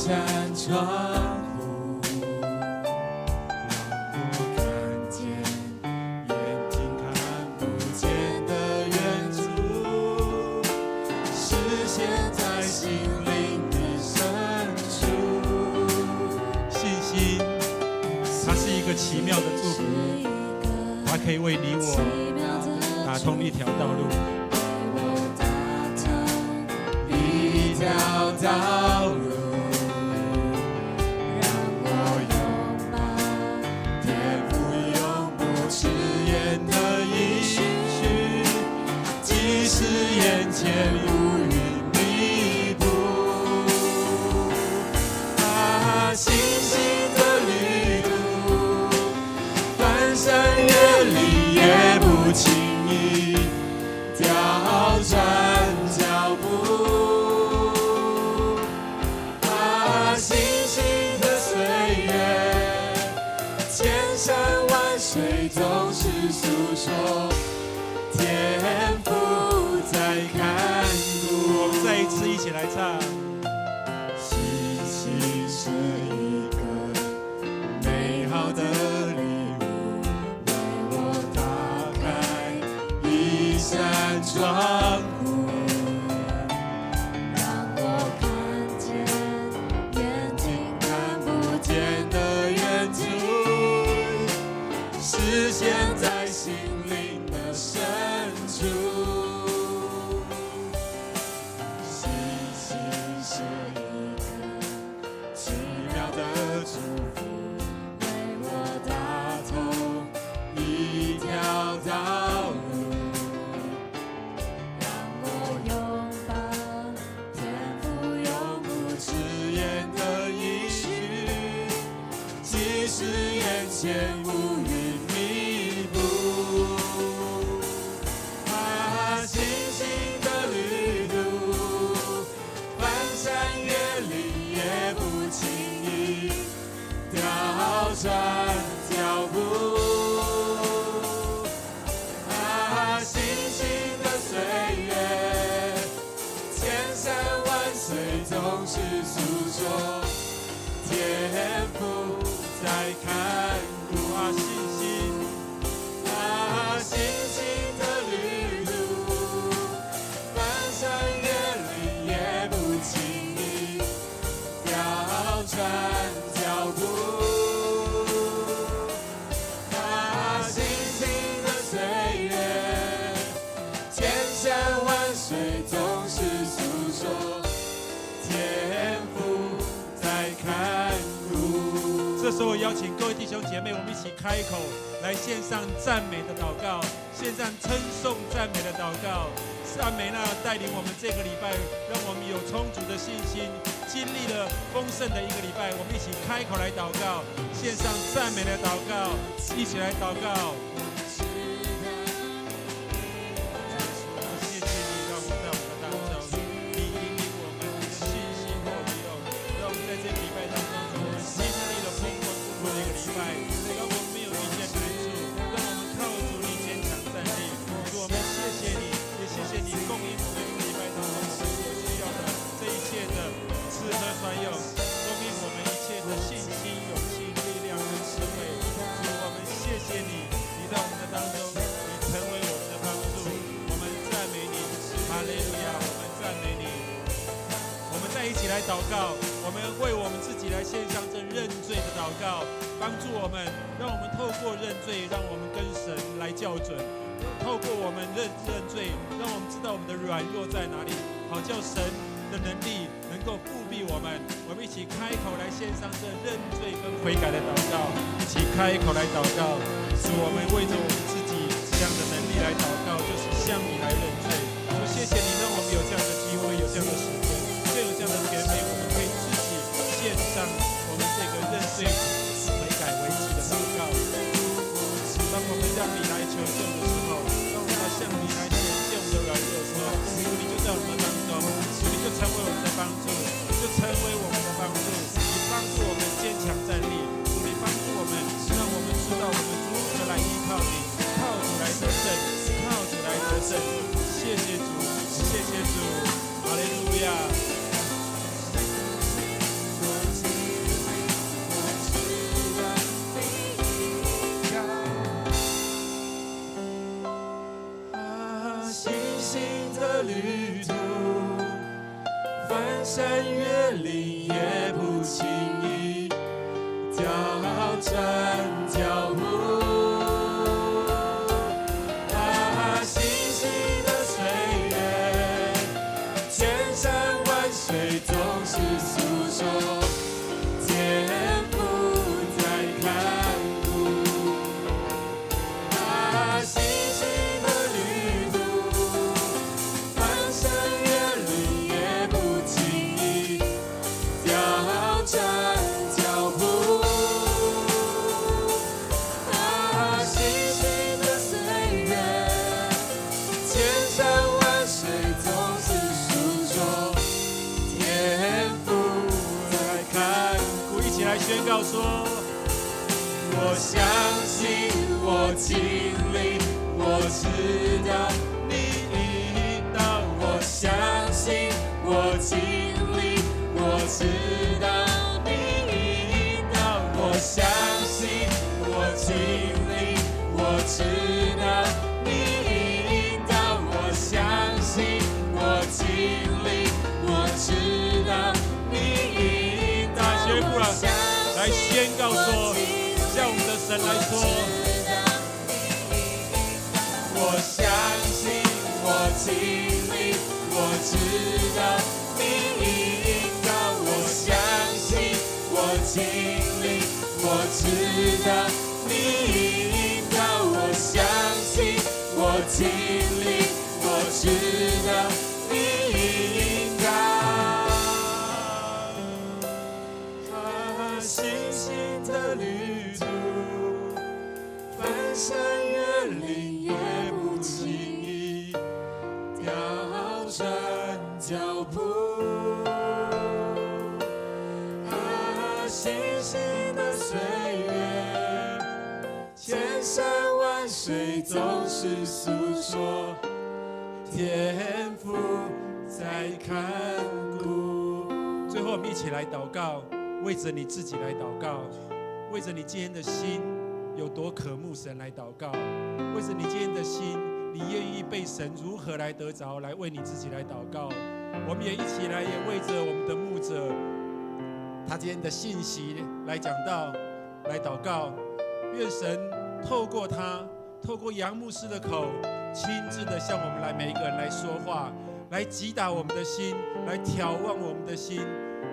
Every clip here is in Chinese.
扇窗户，让我看见眼睛看不见的远处，实现在心灵的深处。信心，它是一个奇妙的祝福，它可以为你我打通一条道路。一条道路，让我拥抱天父永不迟延的应许，即使眼前乌云密布。信心的旅途，翻山越岭也不轻易调转脚步。星星的岁月，千山万水总是诉说天父在看顾。我们再一次一起来唱。星星是一个美好的礼物，为我打开一扇窗户。实现在心灵的深处，星星是一个奇妙的祝福，为我打通一条道路，让我拥抱天父永不迟延的应许，即使眼前乌云。星星的旅途，翻山越岭也不轻易调转脚步。星星的岁月，千山万水总是诉说天父在看顾。星星，星星的旅途，翻山越岭也不轻易调转脚步。星星的岁月，千山万水总是诉说天父在看顾。这时候我邀请各位弟兄姐妹，我们一起开口来献上赞美的祷告，献上称颂赞美的祷告。赞美那带领我们这个礼拜，让我们有充足的信心，经历了丰盛的一个礼拜。我们一起开口来祷告，献上赞美的祷告，一起来祷告。谢谢你，让我们在我们的当中，你引领我们，你的信心和我们用，让我们在这个礼拜当中，我们经历了风风不过的一个礼拜，让我们没有遇见难处，让我们靠主你坚强站立。主，我们谢谢你。谢谢你供应我们一个礼拜当中我们所需要的这一切的吃喝穿用，供应我们一切的信心、勇气、力量跟智慧。主，我们谢谢你，你在我们的当中，你成为我们的帮助。我们赞美你，哈利路亚！我们赞美你。我们再一起来祷告，我们为我们自己来献上这认罪的祷告，帮助我们，让我们透过认罪，让我们跟神来校准。透过我们认罪，让我们知道我们的软弱在哪里，好叫神的能力能够复庇我们。我们一起开口来献上这认罪跟悔改的祷告，一起开口来祷告。主，我们为着我们自己这样的能力来祷告，就是向你来认罪。主，谢谢你让我们有这样的机会，有这样的时间，更有这样的权柄，我们可以自己献上我们这个认罪悔改为己的祷告。当我们让你来求救的时候，当我们要向你来显现我们的软弱的时候，主，你就在我们的当中，主，你就成为我们的帮助，就成为我们的帮助，你帮助我们坚强站立，主，你帮助我们，让我们知道我们如何来依靠你，行的旅途，翻山越岭也不轻易调整脚步。星星的岁月，千山万水总是诉说天父在看顾。星星的旅途，翻山越岭也不轻易调整脚步。星星的岁月，千山万水总是诉说天父在看顾。一起来宣告说：我相信，我经历，我知道你引导。我相信，我经历，我知道你引导。我相信，我经历，我知道你引导。我相信，我经历，我知道你引导。学不了，来宣告说，向我们的神来说，我相信，我经历，我知道你引导。我相信，我经历，我知道你引导。我相信，我经历，我知道你引导。星星的旅途，翻山越岭也不轻易调整脚步。星星的岁月，千山万水总是诉说天父在看顾。最后，我们一起来祷告，为着你自己来祷告，为着你今天的心有多渴慕神来祷告，为着你今天的心，你愿意被神如何来得着，来为你自己来祷告。我们也一起来，也为着我们的牧者，他今天的信息来讲道，来祷告。愿神透过他，透过杨牧师的口，亲自的向我们来每一个人来说话，来击打我们的心，来挑望我们的心，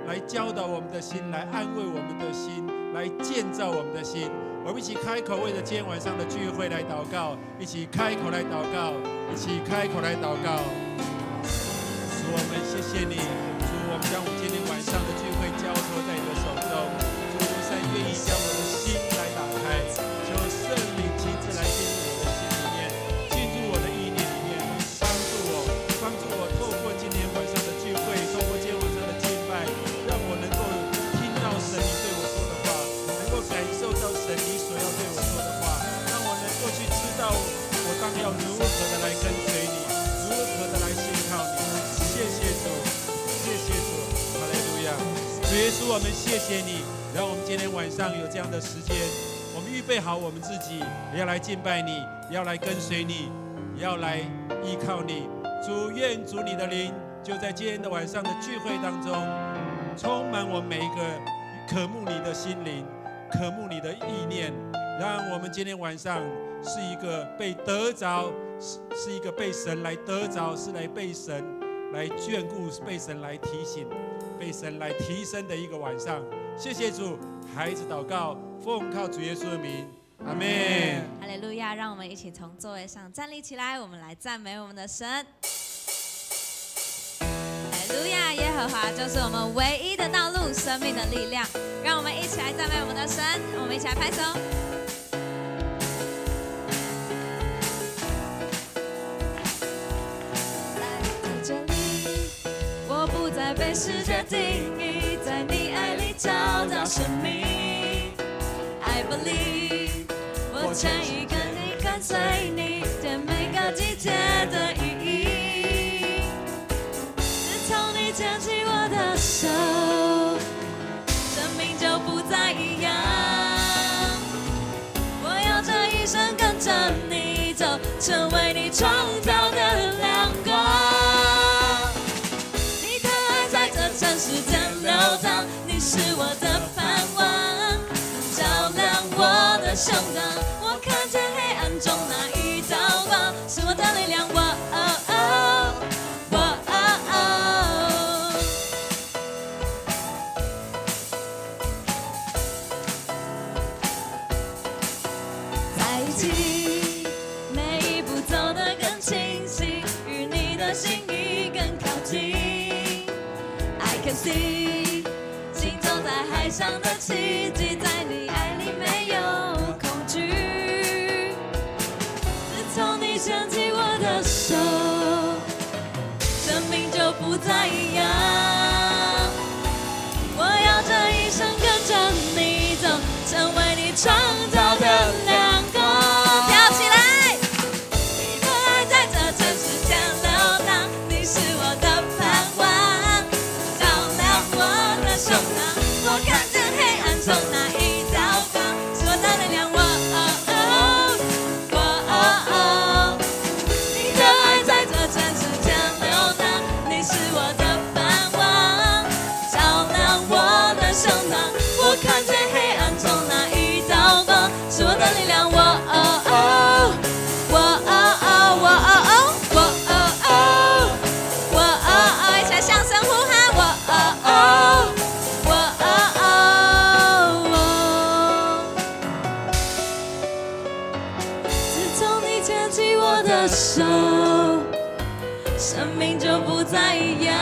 来教导我们的心，来安慰我们的心，来建造我们的心。我们一起开口，为了今天晚上的聚会来祷告，一起开口来祷告，一起开口来祷告。主，我们谢谢你，主，我们将我们今天晚上的聚会交托在你的手中。主，神愿意将我的心来打开，求圣灵亲自来进入我的心里面，进入我的意念里面，帮助我透过今天晚上的聚会，透过今天晚上的敬拜，让我能够听到神你对我说的话，能够感受到神你所要对我说的话，让我能够去知道我当要如何的来跟随你，如何的来信靠你。谢谢主，谢谢主，哈利路亚！主耶稣，我们谢谢你，让我们今天晚上有这样的时间，我们预备好我们自己，也要来敬拜你，也要来跟随你，也要来依靠你。主，愿主你的灵就在今天的晚上的聚会当中，充满我们每一个渴慕你的心灵，渴慕你的意念，让我们今天晚上是一个被得着，是一个被神来得着，是来被神来眷顾，被神来提醒，被神来提升的一个晚上。谢谢主，孩子祷告，奉靠主耶稣的名，阿们。哈利路亚！让我们一起从座位上站立起来，我们来赞美我们的神。哈利路亚！耶和华就是我们唯一的道路，生命的力量。让我们一起来赞美我们的神，我们一起来拍手。不再被世界定义，在你爱里找到生命。I believe， 我愿意跟你跟随你，在每个季节的意义。自从你牵起我的手，生命就不再一样。我要这一生跟着你走，成为你创造的亮光。心意更靠近。I can see， 行走在海上的奇迹，在你爱里没有恐惧。自从你牵起我的手，生命就不再一样。我要这一生跟着你走，成为你创造的亮光。跳起来！你的爱在这城市间流淌，你是我的盼望，照亮我的胸膛。我看见黑暗中那一道光，是我的力量。你的爱在这城市间流淌，你是我的盼望，照亮我的胸膛。我看见黑暗中那一道光，是我的力量。一起来向神呼喊。自从你牵起我的手，生命就不再一样。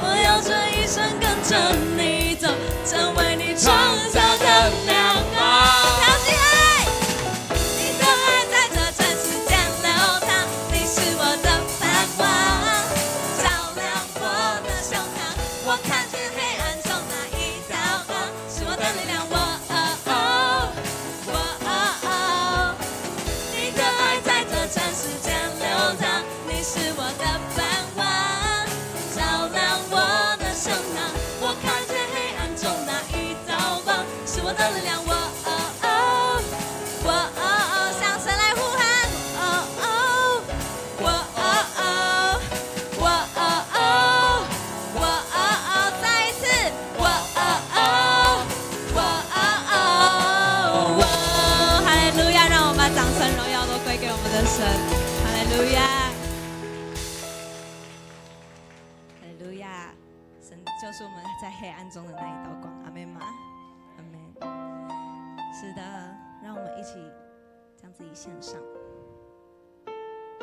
我要这一生跟着你走，成为你创造的亮光。跳起来！你的爱在这城市间流淌，你是我的盼望，照亮我的胸膛。我看见黑暗中那一道光，是我的力量。你的爱在这城市间流淌，你是我的盼望，照亮我的胸膛。我看见黑暗中那一道光，是我的力量。向神来呼喊。再一次。哈利路亚！让我们把掌声荣耀都归给我们的神。哈利路亚！哈利路亚！神就是我们在黑暗中的那一道光。阿们吗？阿们。是的，让我们一起将自己献上，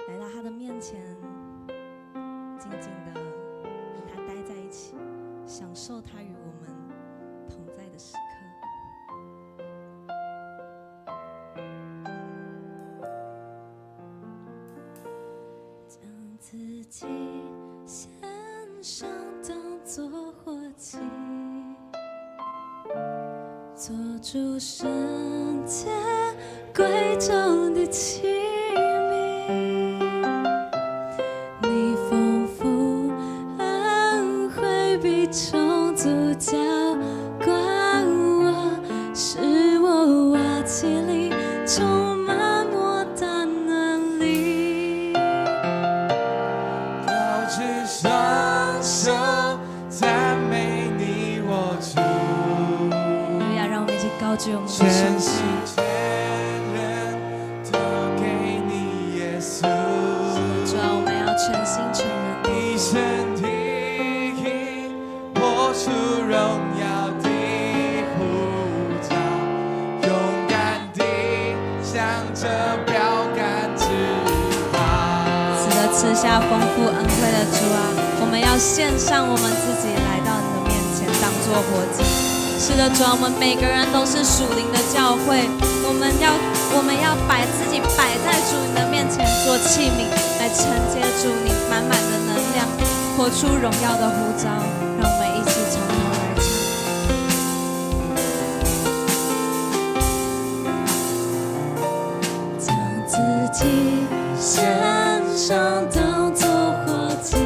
来到他的面前，静静的跟他待在一起，享受他与我们同在的时刻。将自己献上当作活祭，做主圣洁贵重的器皿。你丰富恩惠必充足浇灌我，使我瓦器里充满莫大能力。高举双手赞美你我主，让我们一起高举我们的全手。心全人都给你耶稣。主啊，我们要全心全人地一生的活出荣耀的呼召，勇敢地向着标杆直跑。是的，赐下丰富恩惠的主啊，我们要献上我们自己来到你的面前，当作活祭。是的，主啊，我们每个人都是属灵的教会，我们要把自己摆在主你的面前，做器皿来承接主你满满的能量，活出荣耀的呼召。让我们一起从头来唱。将自己献上当作活祭，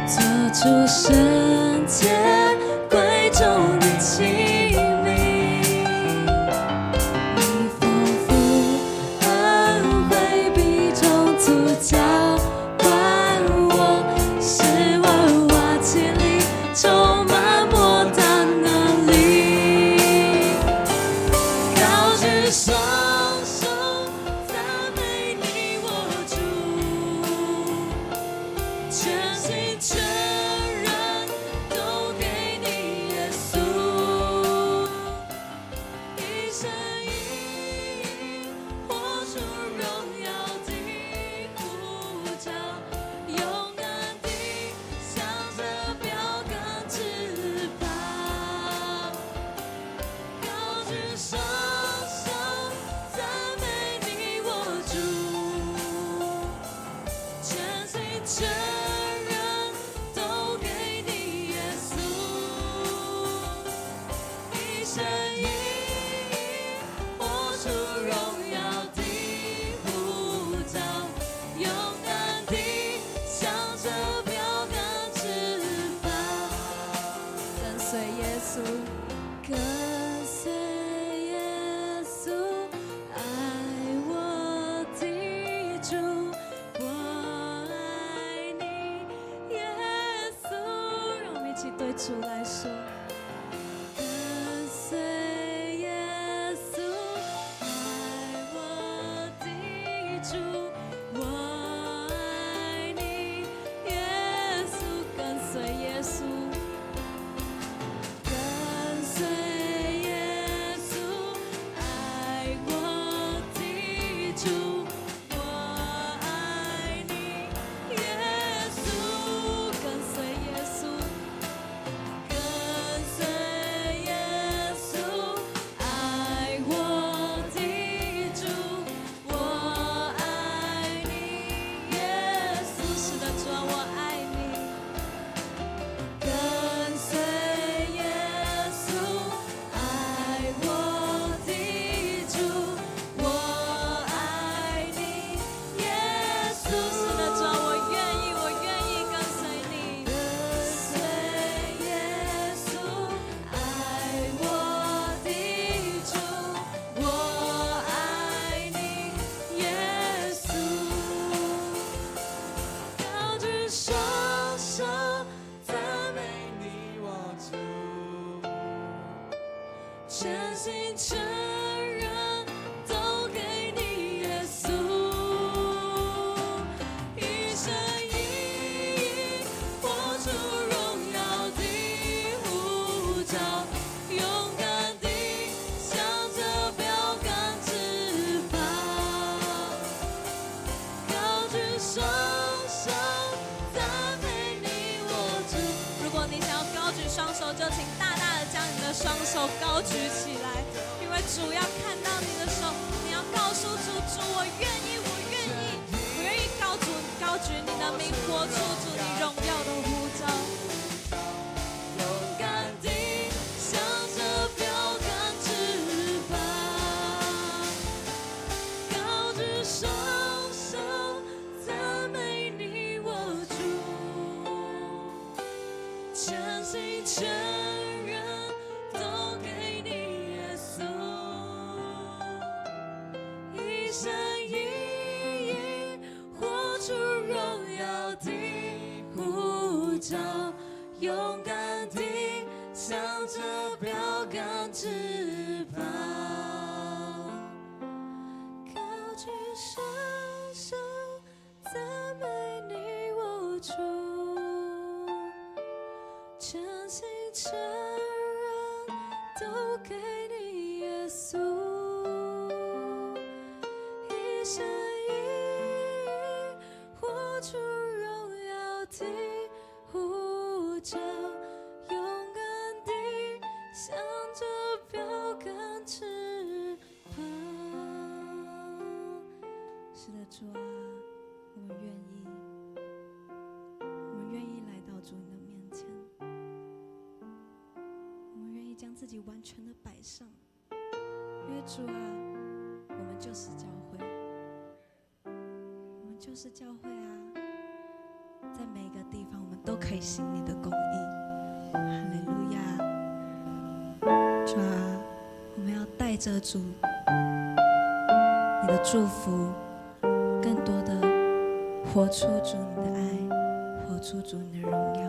做出圣洁贵重的器皿。你丰富恩惠必充足浇灌我，使我瓦器里充满莫大能力。高举双手荣耀的呼召，勇敢地向着标杆直跑，跟随耶稣，跟随耶稣，爱我的主，我爱你，耶稣。让我们一起对主来说。跟随耶稣，爱我的主，我爱你，耶稣。跟随耶稣，跟随耶稣，爱我的主，我爱你，耶稣。跟随耶稣。跟随耶稣，爱我的主，我爱你，耶稣。是的，主啊，我爱你。跟随耶稣，爱我的主，我爱你，耶稣。是的，主啊，我愿意，我愿意跟随你。跟随耶稣，爱我的主，我爱你，耶稣。高举双手，赞美你我主，全心全人都给你耶稣，一生一意活出荣耀的呼召，勇敢地向着标杆直跑，高举双手赞美你我主。如果你想要高举双手，就请大大的将你的双手高举起来，因为主要看到你的手，你要告诉主，主我愿意，我愿意，我愿意高举你的名，活出主你荣耀的呼召，勇敢地向着标杆直跑，高举双手赞美你我主，全心全人都给你耶稣，一生一意活出荣耀的呼召，勇敢地向着标杆直跑，高举双手赞美你我主，全心全人都给你耶稣，一生一意活出荣耀的呼召，勇敢地向着标杆直跑。是的，主啊，我们愿意，我们愿意来到主你的面前，我们愿意将自己完全的摆上，因为主啊，我们就是教会，我们就是教会啊，在每一个地方我们都可以行你的公义。哈利路亚！主啊，我们要带着主你的祝福，更多的活出主你的爱，活出主你的荣耀。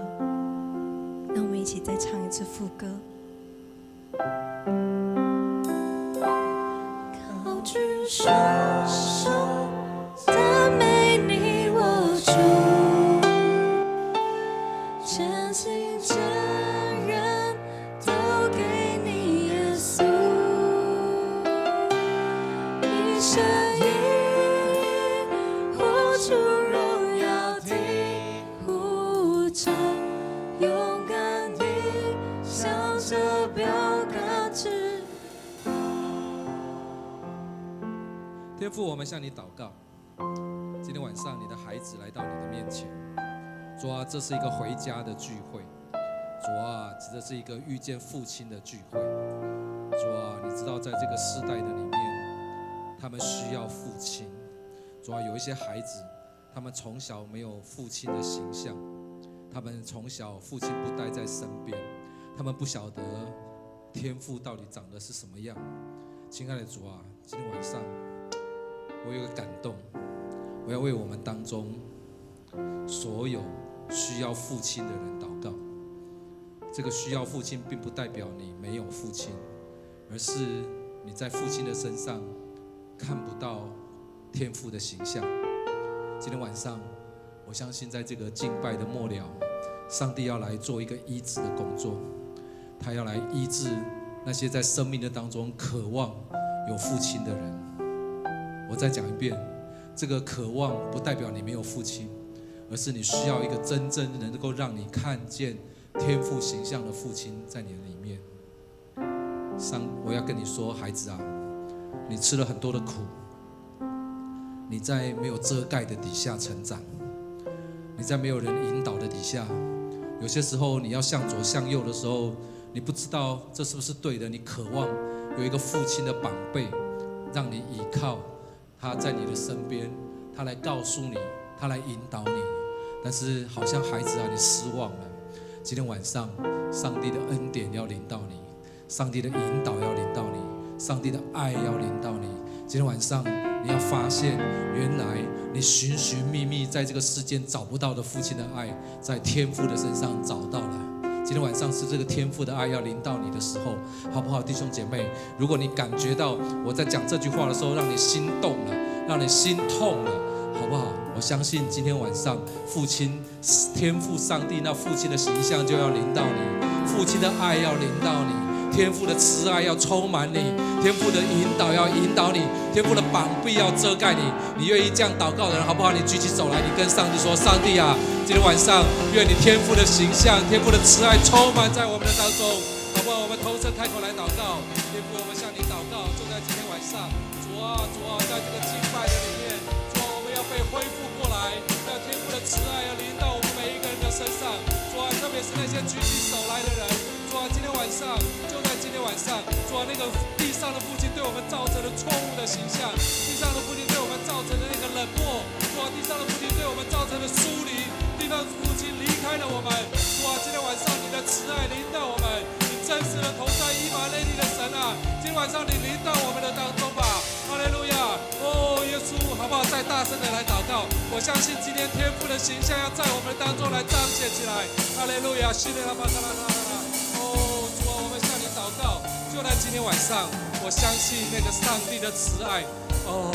让我们一起再唱一次副歌。高举双手赞美你我主，全心全人都给你耶稣，一生一意活出荣耀的呼召，勇敢地向着标杆直跑。天父，我们向你祷告，今天晚上你的孩子来到你的面前，主啊，这是一个回家的聚会，主啊，这是一个遇见父亲的聚会，主啊，你知道在这个世代的里面，们需要父亲。主啊，有一些孩子，他们从小没有父亲的形象，他们从小父亲不待在身边，他们不晓得天父到底长得是什么样。亲爱的主啊，今天晚上我有个感动，我要为我们当中所有需要父亲的人祷告。这个需要父亲并不代表你没有父亲，而是你在父亲的身上看不到天父的形象。今天晚上我相信在这个敬拜的末了，上帝要来做一个医治的工作，他要来医治那些在生命的当中渴望有父亲的人。我再讲一遍，这个渴望不代表你没有父亲，而是你需要一个真正能够让你看见天父形象的父亲在你的里面。我要跟你说，孩子啊，你吃了很多的苦，你在没有遮盖的底下成长，你在没有人引导的底下，有些时候你要向左向右的时候，你不知道这是不是对的，你渴望有一个父亲的膀臂让你依靠，他在你的身边，他来告诉你，他来引导你。但是好像孩子啊，你失望了。今天晚上上帝的恩典要临到你，上帝的引导要临到你，上帝的爱要临到你。今天晚上你要发现，原来你寻寻觅觅在这个世间找不到的父亲的爱，在天父的身上找到了。今天晚上是这个天父的爱要临到你的时候，好不好，弟兄姐妹？如果你感觉到我在讲这句话的时候让你心动了，让你心痛了，好不好？我相信今天晚上父亲天父上帝那父亲的形象就要临到你，父亲的爱要临到你，天父的慈爱要充满你，天父的引导要引导你，天父的膀臂要遮盖你。你愿意这样祷告的人，好不好？你举起手来，你跟上帝说：上帝啊，今天晚上愿你天父的形象，天父的慈爱充满在我们的当中，好不好？我们同声开口来祷告。天父，我们向你祷告，就在今天晚上，主啊，主啊，在这个敬拜的里面，主啊，我们要被恢复过来，让天父的慈爱要临到我们每一个人的身上。主啊，特别是那些举起手来的人，主啊，今天晚上，就在今天晚上，主啊，那个地上的父亲对我们造成的错误的形象，地上的父亲对我们造成的那个冷漠，主啊，地上的父亲对我们造成的疏离，地上的父亲离开了我们。主啊，今天晚上你的慈爱临到我们，你真实的同在以马内利的神啊，今天晚上你临到我们的当中吧。哈利路亚！哦，耶稣，好不好？再大声的来祷告。我相信今天天父的形象要在我们当中来彰显起来。哈利路亚！希利拉巴卡拉拉拉。哦，主啊，我们向你祷告。就在今天晚上，我相信那个上帝的慈爱。哦，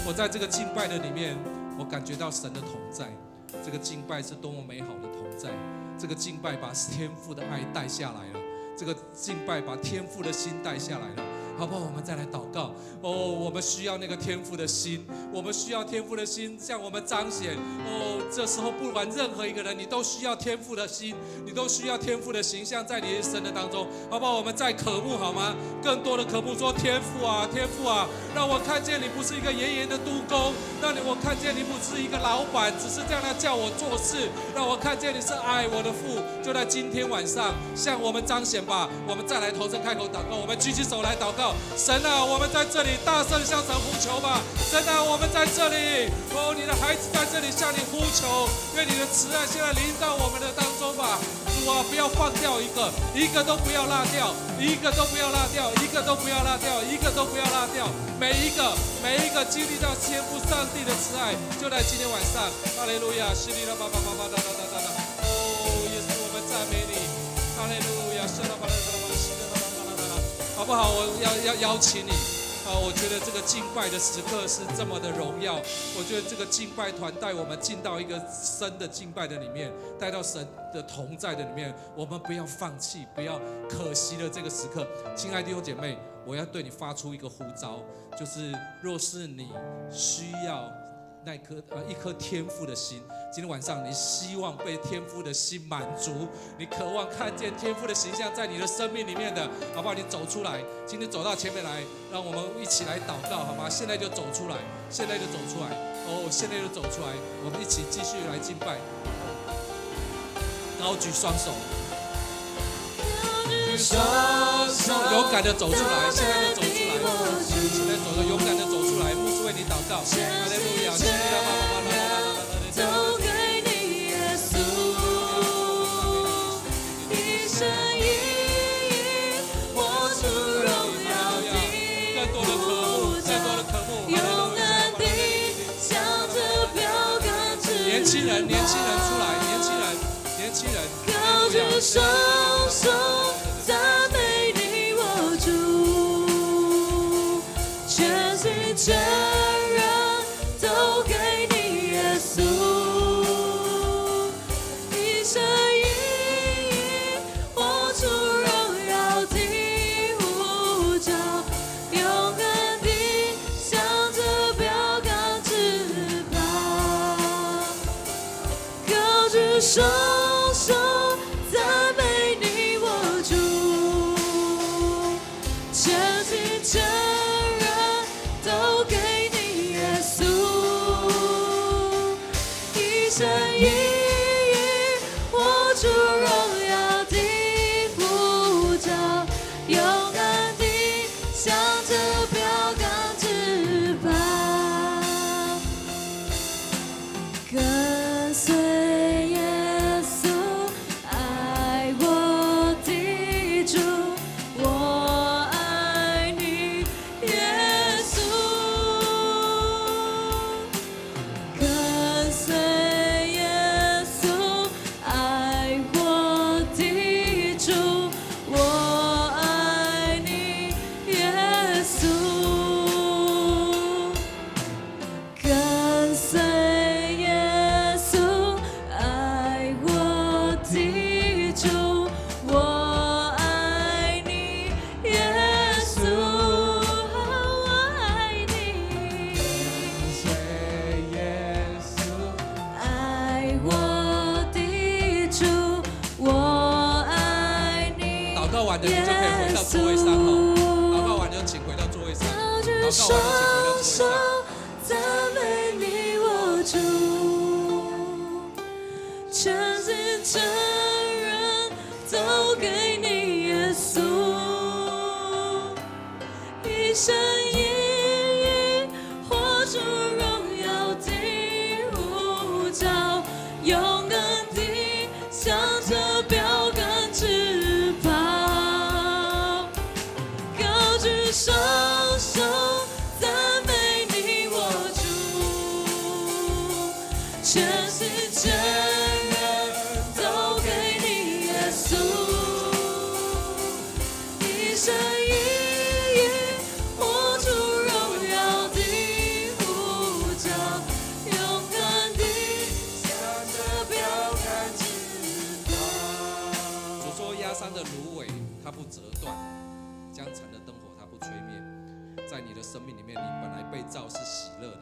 我在这个敬拜的里面，我感觉到神的同在。这个敬拜是多么美好的同在！这个敬拜把天父的爱带下来了，这个敬拜把天父的心带下来了。好不好？我们再来祷告。哦，我们需要那个天父的心，我们需要天父的心向我们彰显。哦，这时候不管任何一个人，你都需要天父的心，你都需要天父的形象在你一生的当中，好不好？我们再渴慕好吗？更多的渴慕说：天父啊，天父啊，让我看见你不是一个严严的督工，让我看见你不是一个老板，只是这样来叫我做事，让我看见你是爱我的父。就在今天晚上，向我们彰显吧。我们再来投身开口祷告，我们举起手来祷告。神啊，我们在这里大声向神呼求吧。神啊，我们在这里，哦，你的孩子在这里向你呼求，愿你的慈爱现在临到我们的当中吧。主啊，不要放掉一个都不要落掉，一个都不要落掉，一个都不要落掉，一个都不要落掉。每一个经历到天父上帝的慈爱，就在今天晚上。哈利路亚，希利拉巴巴巴巴哒哒哒哒哒。哦，耶稣，我们赞美你。哈利路亚，希拉巴拉巴拉希拉巴拉巴拉巴拉。好不好？我要邀请你。我觉得这个敬拜的时刻是这么的荣耀。我觉得这个敬拜团带我们进到一个深的敬拜的里面，带到神的同在的里面。我们不要放弃，不要可惜了这个时刻。亲爱的弟兄姐妹，我要对你发出一个呼召，就是若是你需要一颗天父的心，今天晚上你希望被天父的心满足，你渴望看见天父的形象在你的生命里面的，好不好？你走出来，今天走到前面来，让我们一起来祷告，好吗？现在就走出来，现在就走出来，哦，现在就走出来，我们一起继续来敬拜，高举双手，勇敢的走出来，现在就走出来，现在勇敢的走。造，哈利路亚，都给你耶稣，一生一意活出荣耀的呼召，勇敢地向着标杆直跑。年轻人出来，年轻人，高举双手赞美你我主，全心全人都给你耶稣，一生一意活出荣耀的呼召，勇敢地向着标杆直跑，高举双手赞美你我主，全心全人都给你耶稣，一生一意活出荣耀的呼召，勇敢地向着标杆直跑，跟随耶稣，爱我的主，我爱你，耶稣。跟随耶稣，爱我的主，我爱你，耶稣。跟随耶稣，爱我的主，我爱你，耶稣，我爱你。爱我的主，我爱你。祷告完的你就可以回到座位上哈，祷告完就请回到座位上，高举祷告完就请双回到座位手上。赞美你我主，全心全人都给你耶稣，一生一意活出荣耀的呼召，勇敢地向着标杆直跑，高举双手赞美你我主，全心全人都给你耶稣，一生一意活出荣耀的呼召，勇敢地向着标杆直跑。主说压伤的芦苇它不折断，将残的灯火它不吹灭。在你的生命里面，你本来被造是喜乐的，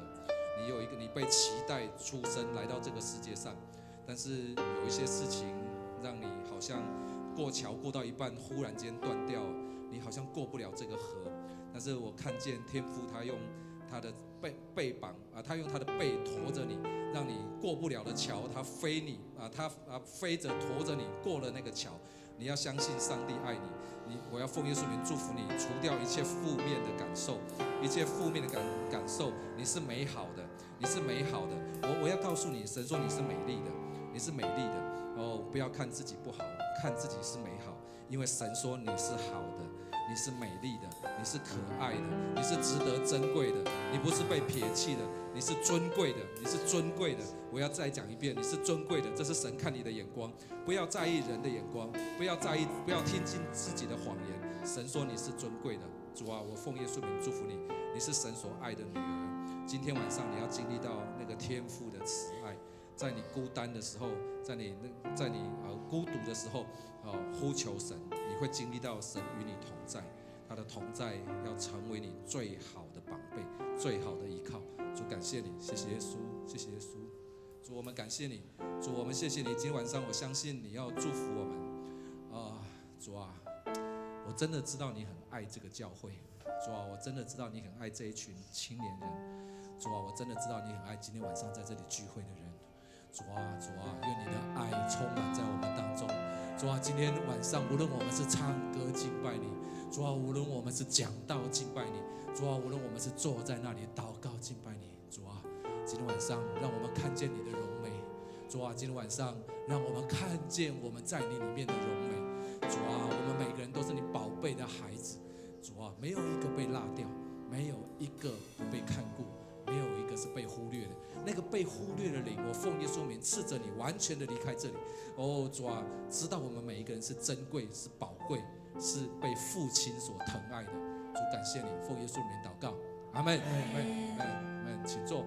你被期待出生来到这个世界上，但是有一些事情让你好像过桥过到一半，忽然间断掉，你好像过不了这个河。但是我看见天父他用他的背膀啊，他用他的背驮着你，让你过不了的桥，他飞你啊，他飞着驮着你过了那个桥。你要相信上帝爱你，我要奉耶稣名祝福你，除掉一切负面的感受，一切负面的感受，你是美好的，你是美好的。我要告诉你，神说你是美丽的，你是美丽的哦，不要看自己不好，看自己是美好，因为神说你是好的，你是美丽的，你是可爱的，你是值得珍贵的，你不是被撇弃的，你是尊贵的，你是尊贵的。我要再讲一遍，你是尊贵的，这是神看你的眼光，不要在意人的眼光，不要听进自己的谎言。神说你是尊贵的，主啊，我奉耶稣名祝福你，你是神所爱的女儿。今天晚上你要经历到那个天父的慈爱，在你孤单的时候，在你孤独的时候，呼求神，你会经历到神与你同在，他的同在要成为你最好的宝贝，最好的依靠。主感谢你，谢谢耶稣，谢谢耶稣。主我们感谢你，主我们谢谢你。今天晚上我相信你要祝福我们主啊，我真的知道你很爱这个教会，主啊，我真的知道你很爱这一群青年人，主啊，我真的知道你很爱今天晚上在这里聚会的人，主啊，愿你的爱充满在我们当中。主啊，今天晚上无论我们是唱歌敬拜你，主啊，无论我们是讲道敬拜你，主啊，无论我们是坐在那里祷告敬拜你，主啊，今天晚上让我们看见你的荣美，主啊，今天晚上让我们看见我们在你里面的荣美，主啊，我们每个人都是你宝贝的孩子，主啊，没有一个被落掉，没有一个不被看顾，没有一个是被忽略的。那个被忽略的灵，我奉耶稣名斥责你，完全的离开这里。哦，主啊，知道我们每一个人是珍贵，是宝贵，是被父亲所疼爱的。主，感谢你，奉耶稣名祷告，阿门，阿门，阿门，请坐。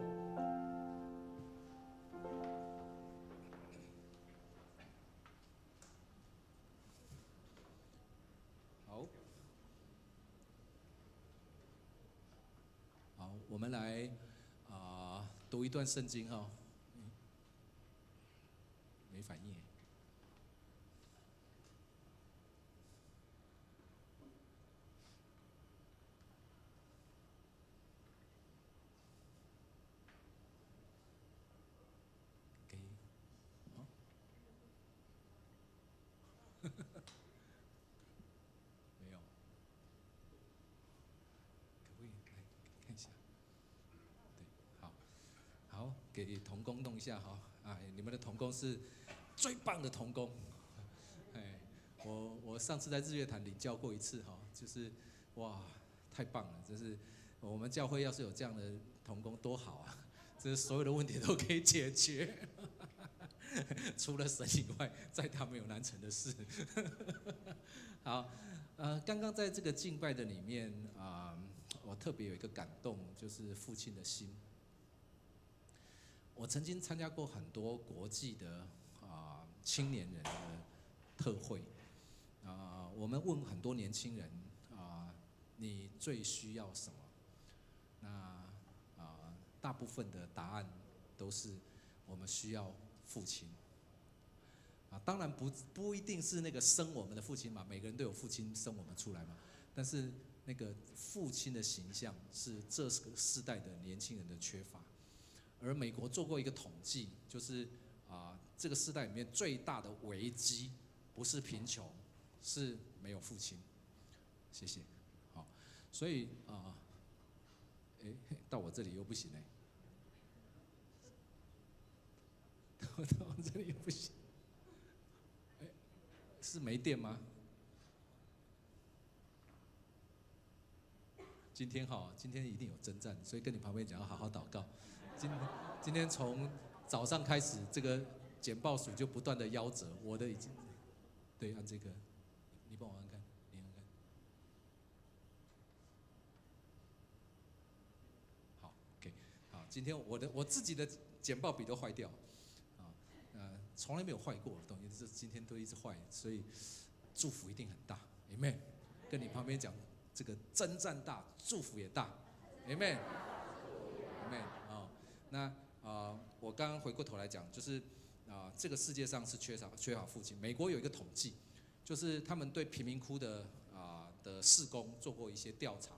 好，我们来读一段圣经哈。没反应。给，哦，没有，可不可以来看一下？对，好，好，给童工弄一下哈。啊，你们的童工是最棒的童工。哎，我上次在日月潭领教过一次哈，就是哇，太棒了！就是我们教会要是有这样的童工多好啊，这所有的问题都可以解决。除了神以外，再大没有难成的事。好，刚刚在这个敬拜的里面我特别有一个感动，就是父亲的心。我曾经参加过很多国际的青年人的特会，我们问很多年轻人你最需要什么？那大部分的答案都是我们需要父亲。当然不一定是那个生我们的父亲嘛，每个人都有父亲生我们出来嘛。但是那个父亲的形象是这个世代的年轻人的缺乏。而美国做过一个统计，就是这个世代里面最大的危机不是贫穷，是没有父亲。谢谢。好，所以到我这里又不行到我这里又不行。是没电吗？今天一定有征战，所以跟你旁边讲要好好祷告。今天从早上开始，这个简报署就不断的夭折，我的已经对按这个，你帮我按看，你按看。好 ，OK， 好，今天我自己的简报笔都坏掉，从来没有坏过的东西，是今天都一直坏，所以祝福一定很大 ，Amen。跟你旁边讲，这个征战大，祝福也大 ，Amen。那我刚刚回过头来讲，就是这个世界上是缺乏父亲。美国有一个统计，就是他们对贫民窟的事工做过一些调查，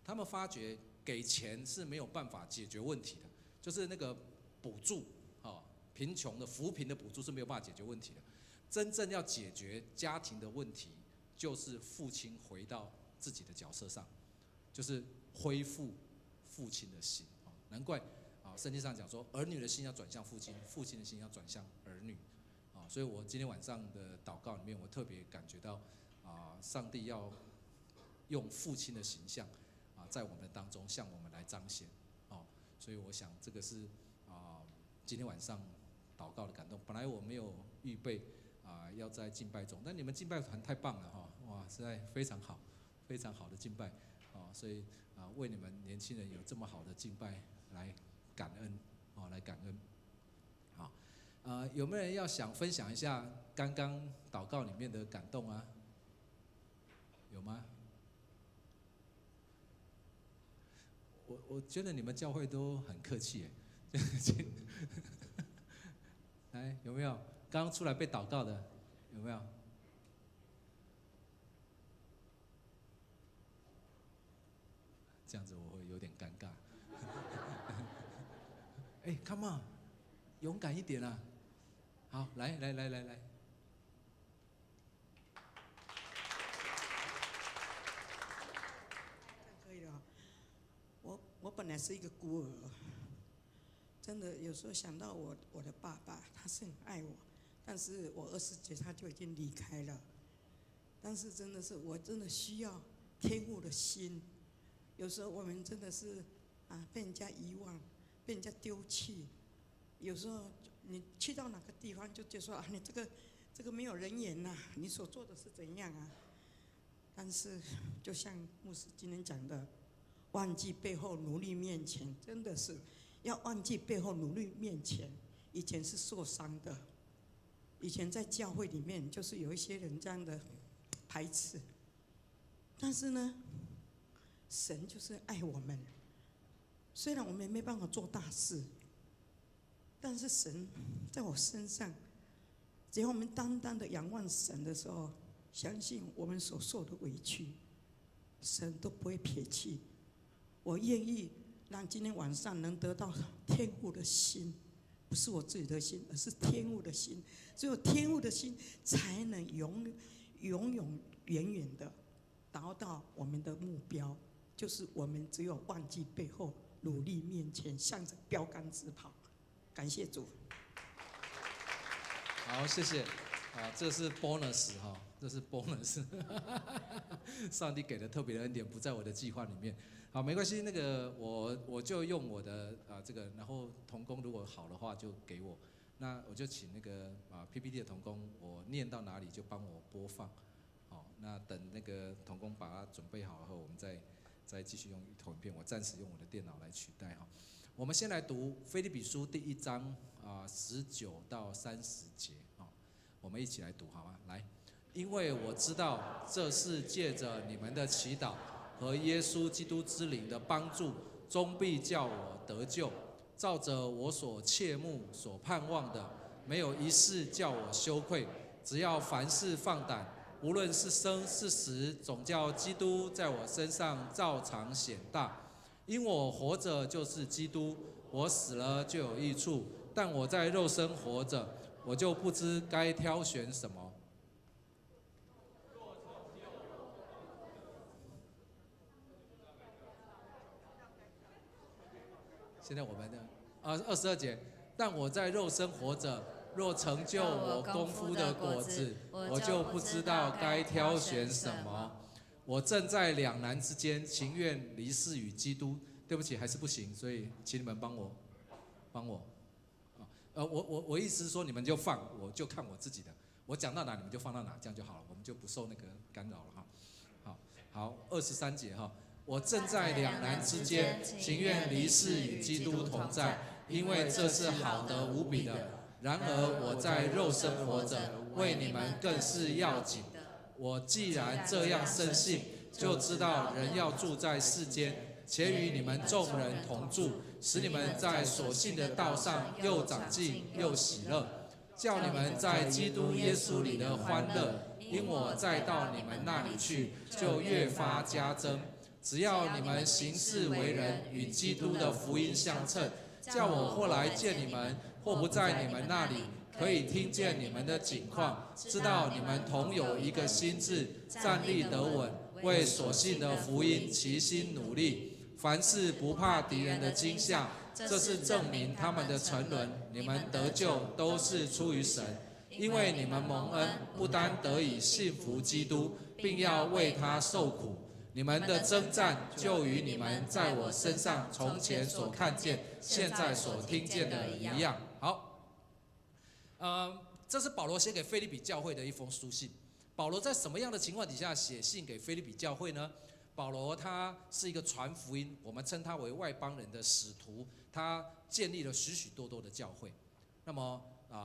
他们发觉给钱是没有办法解决问题的，就是那个补助贫穷的扶贫的补助是没有办法解决问题的。真正要解决家庭的问题，就是父亲回到自己的角色上，就是恢复父亲的心。难怪圣经上讲说，儿女的心要转向父亲，父亲的心要转向儿女。所以我今天晚上的祷告里面，我特别感觉到上帝要用父亲的形象在我们当中向我们来彰显。所以我想这个是今天晚上祷告的感动。本来我没有预备要在敬拜中，但你们敬拜团太棒了哇，实在非常好，非常好的敬拜所以为你们年轻人有这么好的敬拜来感恩来感恩。好，有没有人要想分享一下刚刚祷告里面的感动啊？有吗？我觉得你们教会都很客气耶。来，有没有刚刚出来被祷告的？有没有？这样子我会有点尴尬。come on， 勇敢一点啊！好，来。本来是一个孤儿，真的有时候想到我的爸爸，他是很爱我，但是我20岁他就已经离开了。但是真的是我真的需要天父的心。有时候我们真的是被人家遗忘，被人家丢弃。有时候你去到哪个地方就觉得说你这个没有人缘呐，你所做的是怎样啊？但是就像牧师今天讲的，忘记背后努力面前，真的是要忘记背后努力面前。以前是受伤的，以前在教会里面就是有一些人这样的排斥，但是呢，神就是爱我们。虽然我们没办法做大事，但是神在我身上，只要我们单单的仰望神的时候，相信我们所受的委屈，神都不会撇弃。我愿意让今天晚上能得到天父的心，不是我自己的心，而是天父的心。只有天父的心，才能永远远的达到我们的目标，就是我们只有忘记背后，努力面前，向着标杆直跑。感谢主。好，谢谢。这是 bonus 哈，这是 bonus 。上帝给的特别的恩典不在我的计划里面。好，没关系，那个我就用我的这个，然后同工如果好的话就给我，那我就请那个PPT 的同工，我念到哪里就帮我播放。好，那等那个同工把它准备好后，我们再继续用投影片。我暂时用我的电脑来取代哈。我们先来读腓立比书第1章19到30节啊，我们一起来读好吗？来，因为我知道这是借着你们的祈祷和耶稣基督之灵的帮助，终必叫我得救。照着我所切慕、所盼望的，没有一事叫我羞愧。只要凡事放胆，无论是生是死，总叫基督在我身上照常显大。因我活着就是基督，我死了就有益处。但我在肉身活着，我就不知该挑选什么。现在我们的22节，但我在肉身活着，若成就我功夫的果子，我就不知道该挑选什么。我正在两难之间，情愿离世与基督。对不起，还是不行，所以请你们帮我。我意思是说，你们就放，我就看我自己的。我讲到哪，你们就放到哪，这样就好了，我们就不受那个干扰了哈。好，23节哈。我正在两难之间，情愿离世与基督同在，因为这是好的无比的。然而我在肉身活着，为你们更是要紧的。我既然这样深信，就知道人要住在世间，且与你们众人同住，使你们在所信的道上又长进又喜乐，叫你们在基督耶稣里的欢乐，因我再到你们那里去，就越发加增。只要你们行事为人与基督的福音相称，叫我或来见你们，或不在你们那里，可以听见你们的景况，知道你们同有一个心志，站立得稳，为所信的福音齐心努力。凡事不怕敌人的惊吓，这是证明他们的沉沦。你们得救都是出于神，因为你们蒙恩，不单得以信服基督，并要为他受苦。你们的征战就与你们在我身上从前所看见、现在所听见的一样。好，这是保罗写给腓立比教会的一封书信。保罗在什么样的情况底下写信给腓立比教会呢？保罗他是一个传福音，我们称他为外邦人的使徒，他建立了许许多多的教会。那么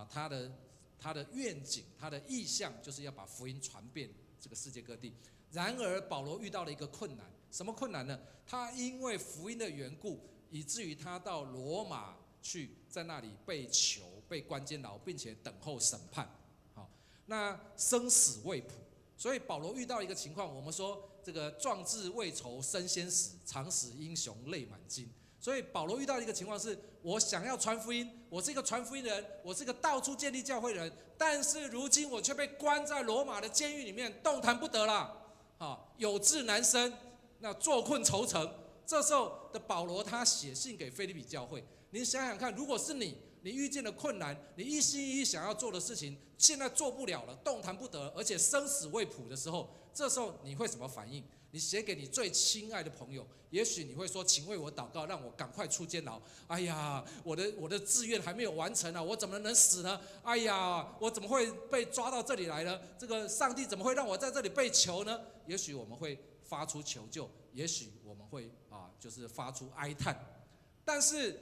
他的愿景、他的意向就是要把福音传遍这个世界各地。然而保罗遇到了一个困难，什么困难呢？他因为福音的缘故，以至于他到罗马去，在那里被囚、被关监牢，并且等候审判。好，那生死未卜，所以保罗遇到一个情况，我们说这个壮志未酬身先死，常使英雄泪满襟。所以保罗遇到一个情况是，我想要传福音，我是一个传福音人，我是一个到处建立教会人，但是如今我却被关在罗马的监狱里面，动弹不得了。有志难伸，那坐困愁城，这时候的保罗他写信给腓立比教会，你想想看，如果是你遇见了困难，你一心一意想要做的事情，现在做不了了，动弹不得，而且生死未卜的时候，这时候你会什么反应？你写给你最亲爱的朋友，也许你会说：“请为我祷告，让我赶快出监牢。”哎呀，我的志愿还没有完成啊，我怎么能死呢？哎呀，我怎么会被抓到这里来呢？这个上帝怎么会让我在这里被囚呢？也许我们会发出求救，也许我们会就是发出哀叹，但是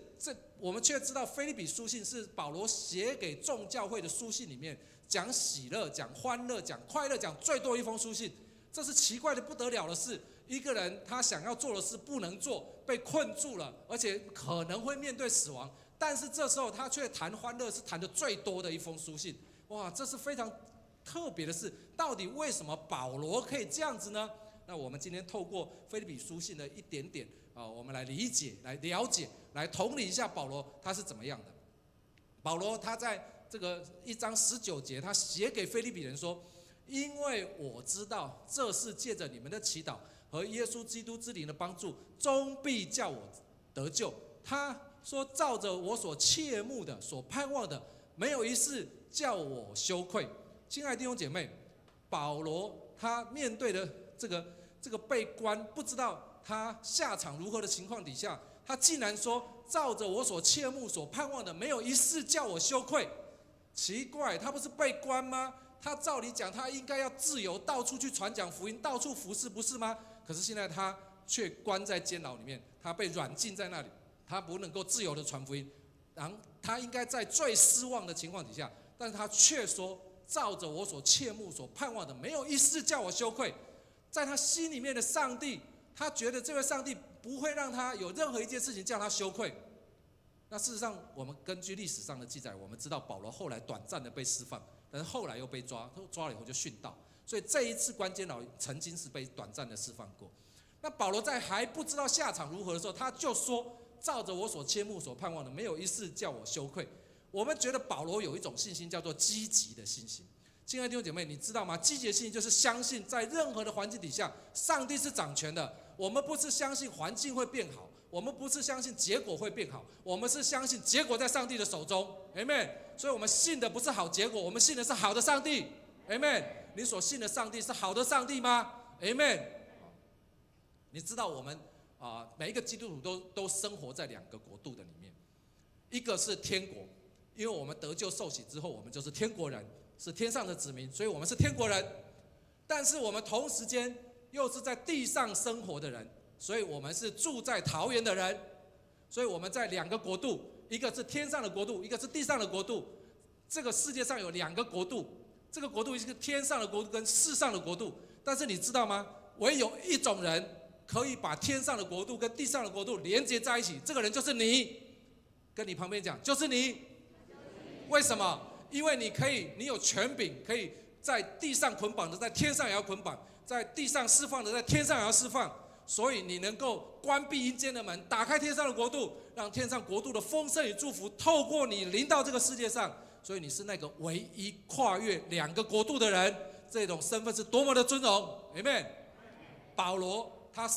我们却知道，腓立比书信是保罗写给众教会的书信里面讲喜乐、讲欢乐、讲快乐、讲最多一封书信。这是奇怪的不得了的事。一个人他想要做的事不能做，被困住了，而且可能会面对死亡。但是这时候他却谈欢乐，是谈的最多的一封书信。哇，这是非常特别的事。到底为什么保罗可以这样子呢？那我们今天透过腓立比书信的一点点我们来理解、来了解、来同理一下保罗他是怎么样的。保罗他在这个1章19节，他写给腓立比人说：“因为我知道这是借着你们的祈祷和耶稣基督之灵的帮助，终必叫我得救。”他说：“照着我所切慕的、所盼望的，没有一事叫我羞愧。”亲爱的弟兄姐妹，保罗他面对的这个被关，不知道他下场如何的情况底下，他竟然说：“照着我所切慕、所盼望的，没有一事叫我羞愧。”奇怪，他不是被关吗？他照理讲，他应该要自由，到处去传讲福音，到处服侍，不是吗？可是现在他却关在监牢里面，他被软禁在那里，他不能够自由的传福音。然后他应该在最失望的情况底下，但是他却说：“照着我所切慕、所盼望的，没有一事叫我羞愧。”在他心里面的上帝，他觉得这位上帝不会让他有任何一件事情叫他羞愧。那事实上，我们根据历史上的记载，我们知道保罗后来短暂的被释放，但是后来又被抓了以后就殉道，所以这一次关监牢曾经是被短暂的释放过。那保罗在还不知道下场如何的时候，他就说：“照着我所切慕、所盼望的，没有一事叫我羞愧。”我们觉得保罗有一种信心，叫做积极的信心。亲爱的弟兄姐妹，你知道吗？积极的信心就是相信在任何的环境底下，上帝是掌权的。我们不是相信环境会变好，我们不是相信结果会变好，我们是相信结果在上帝的手中。Amen。所以我们信的不是好结果，我们信的是好的上帝。Amen。你所信的上帝是好的上帝吗？ Amen。你知道我们每一个基督徒都生活在两个国度的里面，一个是天国，因为我们得救受洗之后，我们就是天国人，是天上的子民，所以我们是天国人。但是我们同时间又是在地上生活的人，所以我们是住在桃园的人。所以我们在两个国度，一个是天上的国度，一个是地上的国度。这个世界上有两个国度，这个国度是天上的国度跟世上的国度。但是你知道吗？唯有一种人可以把天上的国度跟地上的国度连接在一起，这个人就是你。跟你旁边讲，就是你。为什么？因为你有权柄，可以在地上捆绑的，在天上也要捆绑；在地上释放的，在天上也要释放。所以你能够关闭阴间的门，打开天上的国度，让天上国度的丰盛与祝福透过你临到这个世界上。所以你是那个唯一跨越两个国度的人，这种身份是多么的尊荣。Amen。保罗他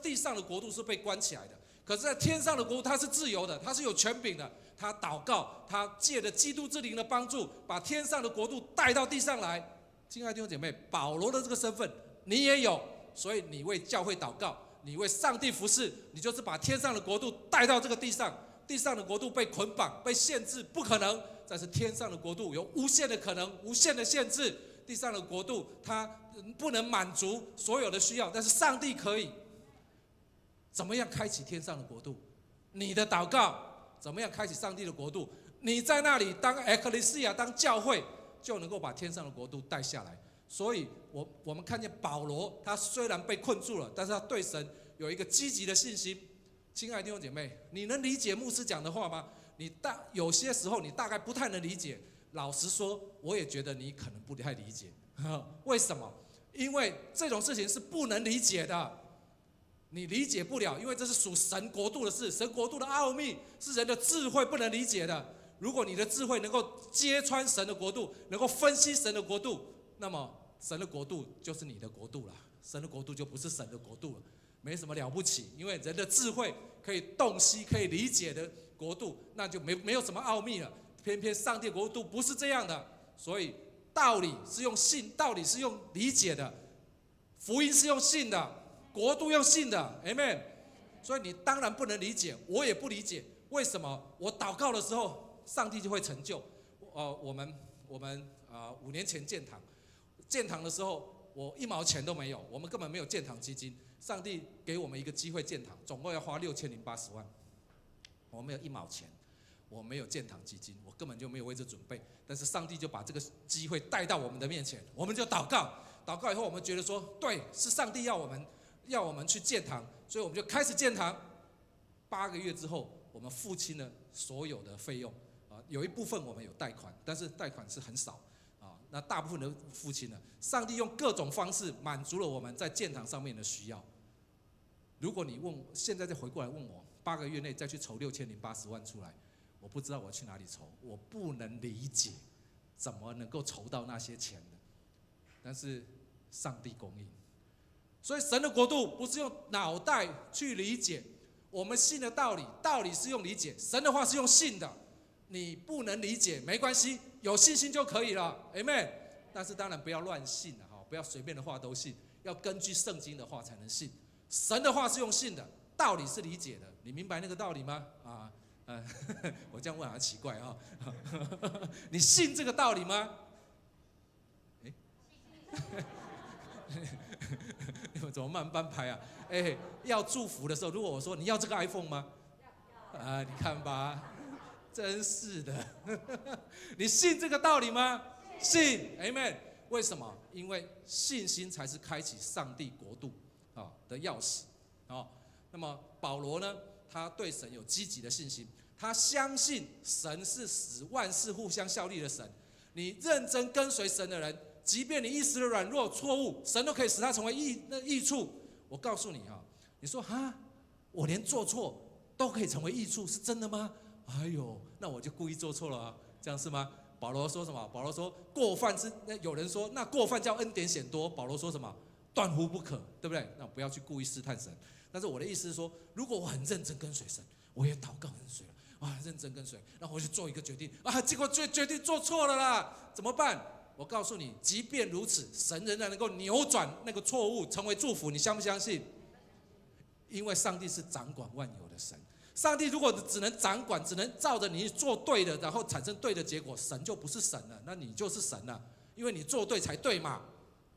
地上的国度是被关起来的，可是在天上的国度他是自由的，他是有权柄的。他祷告，他借着基督之灵的帮助，把天上的国度带到地上来。亲爱的弟兄姐妹，保罗的这个身份你也有，所以你为教会祷告，你为上帝服侍，你就是把天上的国度带到这个地上。地上的国度被捆绑、被限制，不可能；但是天上的国度有无限的可能、无限的限制。地上的国度它不能满足所有的需要，但是上帝可以。怎么样开启天上的国度？你的祷告。怎么样开启上帝的国度？你在那里当 ecclesia 当教会，就能够把天上的国度带下来。所以我们看见保罗，他虽然被困住了，但是他对神有一个积极的信心。亲爱的弟兄姐妹，你能理解牧师讲的话吗？有些时候你大概不太能理解。老实说，我也觉得你可能不太理解。为什么？因为这种事情是不能理解的。你理解不了，因为这是属神国度的事，神国度的奥秘是人的智慧不能理解的。如果你的智慧能够揭穿神的国度，能够分析神的国度，那么神的国度就是你的国度了，神的国度就不是神的国度了。没什么了不起，因为人的智慧可以洞悉、可以理解的国度，那就没有什么奥秘了。偏偏上帝国度不是这样的，所以道理是用信，道理是用理解的，福音是用信的，国度用信的 ，Amen。所以你当然不能理解，我也不理解，为什么我祷告的时候，上帝就会成就？我们5年前建堂的时候，我1毛钱都没有，我们根本没有建堂基金。上帝给我们一个机会建堂，总共要花6080万，我没有1毛钱，我没有建堂基金，我根本就没有为这准备。但是上帝就把这个机会带到我们的面前，我们就祷告。祷告以后，我们觉得说，对，是上帝要我们去建堂，所以我们就开始建堂。8个月之后，我们付清了所有的费用有一部分我们有贷款，但是贷款是很少那大部分都付清了。上帝用各种方式满足了我们在建堂上面的需要。如果你现在再回过来问我，8个月内再去筹6080万出来，我不知道我去哪里筹，我不能理解怎么能够筹到那些钱的。但是上帝供应，所以神的国度不是用脑袋去理解，我们信的道理，道理是用理解，神的话是用信的。你不能理解没关系，有信心就可以了 ，Amen。但是当然不要乱信不要随便的话都信，要根据圣经的话才能信。神的话是用信的，道理是理解的，你明白那个道理吗？我这样问好像奇怪你信这个道理吗？你们怎么慢半拍啊？要祝福的时候，如果我说你要这个 iPhone 吗？你看吧。真是的，你信这个道理吗？信 ，Amen。为什么？因为信心才是开启上帝国度的钥匙那么保罗呢，他对神有积极的信心，他相信神是使万事互相效力的神。你认真跟随神的人，即便你一时的软弱错误，神都可以使他成为益处。我告诉你你说我连做错都可以成为益处，是真的吗？那我就故意做错了这样是吗？保罗说什么？保罗说过犯是，有人说那过犯叫恩典显多，保罗说什么？断乎不可，对不对？那不要去故意试探神。但是我的意思是说，如果我很认真跟随神，我也祷告跟随了认真跟随，然后我去做一个决定结果决定做错了啦，怎么办？我告诉你，即便如此，神仍然能够扭转那个错误，成为祝福。你相不相信？因为上帝是掌管万有的神。上帝如果只能掌管，只能照着你做对的，然后产生对的结果，神就不是神了，那你就是神了，因为你做对才对嘛，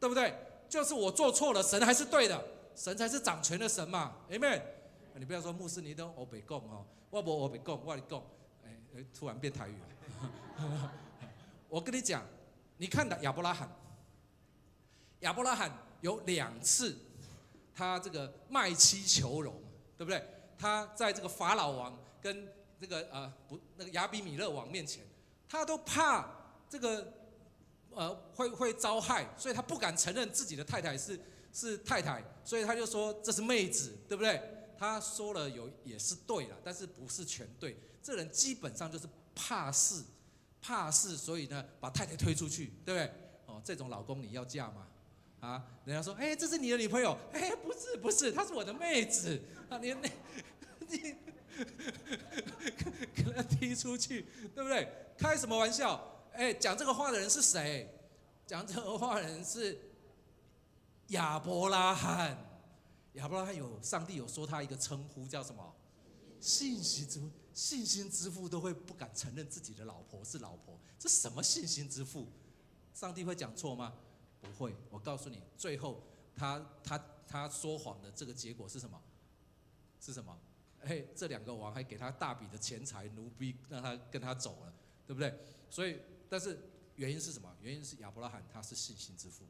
对不对？就是我做错了，神还是对的，神才是掌权的神嘛 ，Amen。你不要说牧师你都欧北讲我不欧北讲，我跟你讲，突然变台语了。我跟你讲，你看亚伯拉罕有2次，他这个卖妻求荣，对不对？他在这个法老王跟那个亚比米勒王面前，他都怕这个会遭害，所以他不敢承认自己的太太是太太，所以他就说这是妹子，对不对？他说了也是对了，但是不是全对。这人基本上就是怕事，所以呢把太太推出去，对不对？这种老公你要嫁吗？人家说，这是你的女朋友，不是，她是我的妹子你给她踢出去，对不对？开什么玩笑？讲这个话的人是谁？讲这个话的人是亚伯拉罕。亚伯拉罕上帝有说他一个称呼叫什么？信心之父。信心之父都会不敢承认自己的老婆是老婆，这什么信心之父？上帝会讲错吗？不会。我告诉你，最后他说谎的这个结果是什么？这2个王还给他大笔的钱财奴婢，让他跟他走了，对不对？所以，但是原因是什么？原因是亚伯拉罕他是信心之父，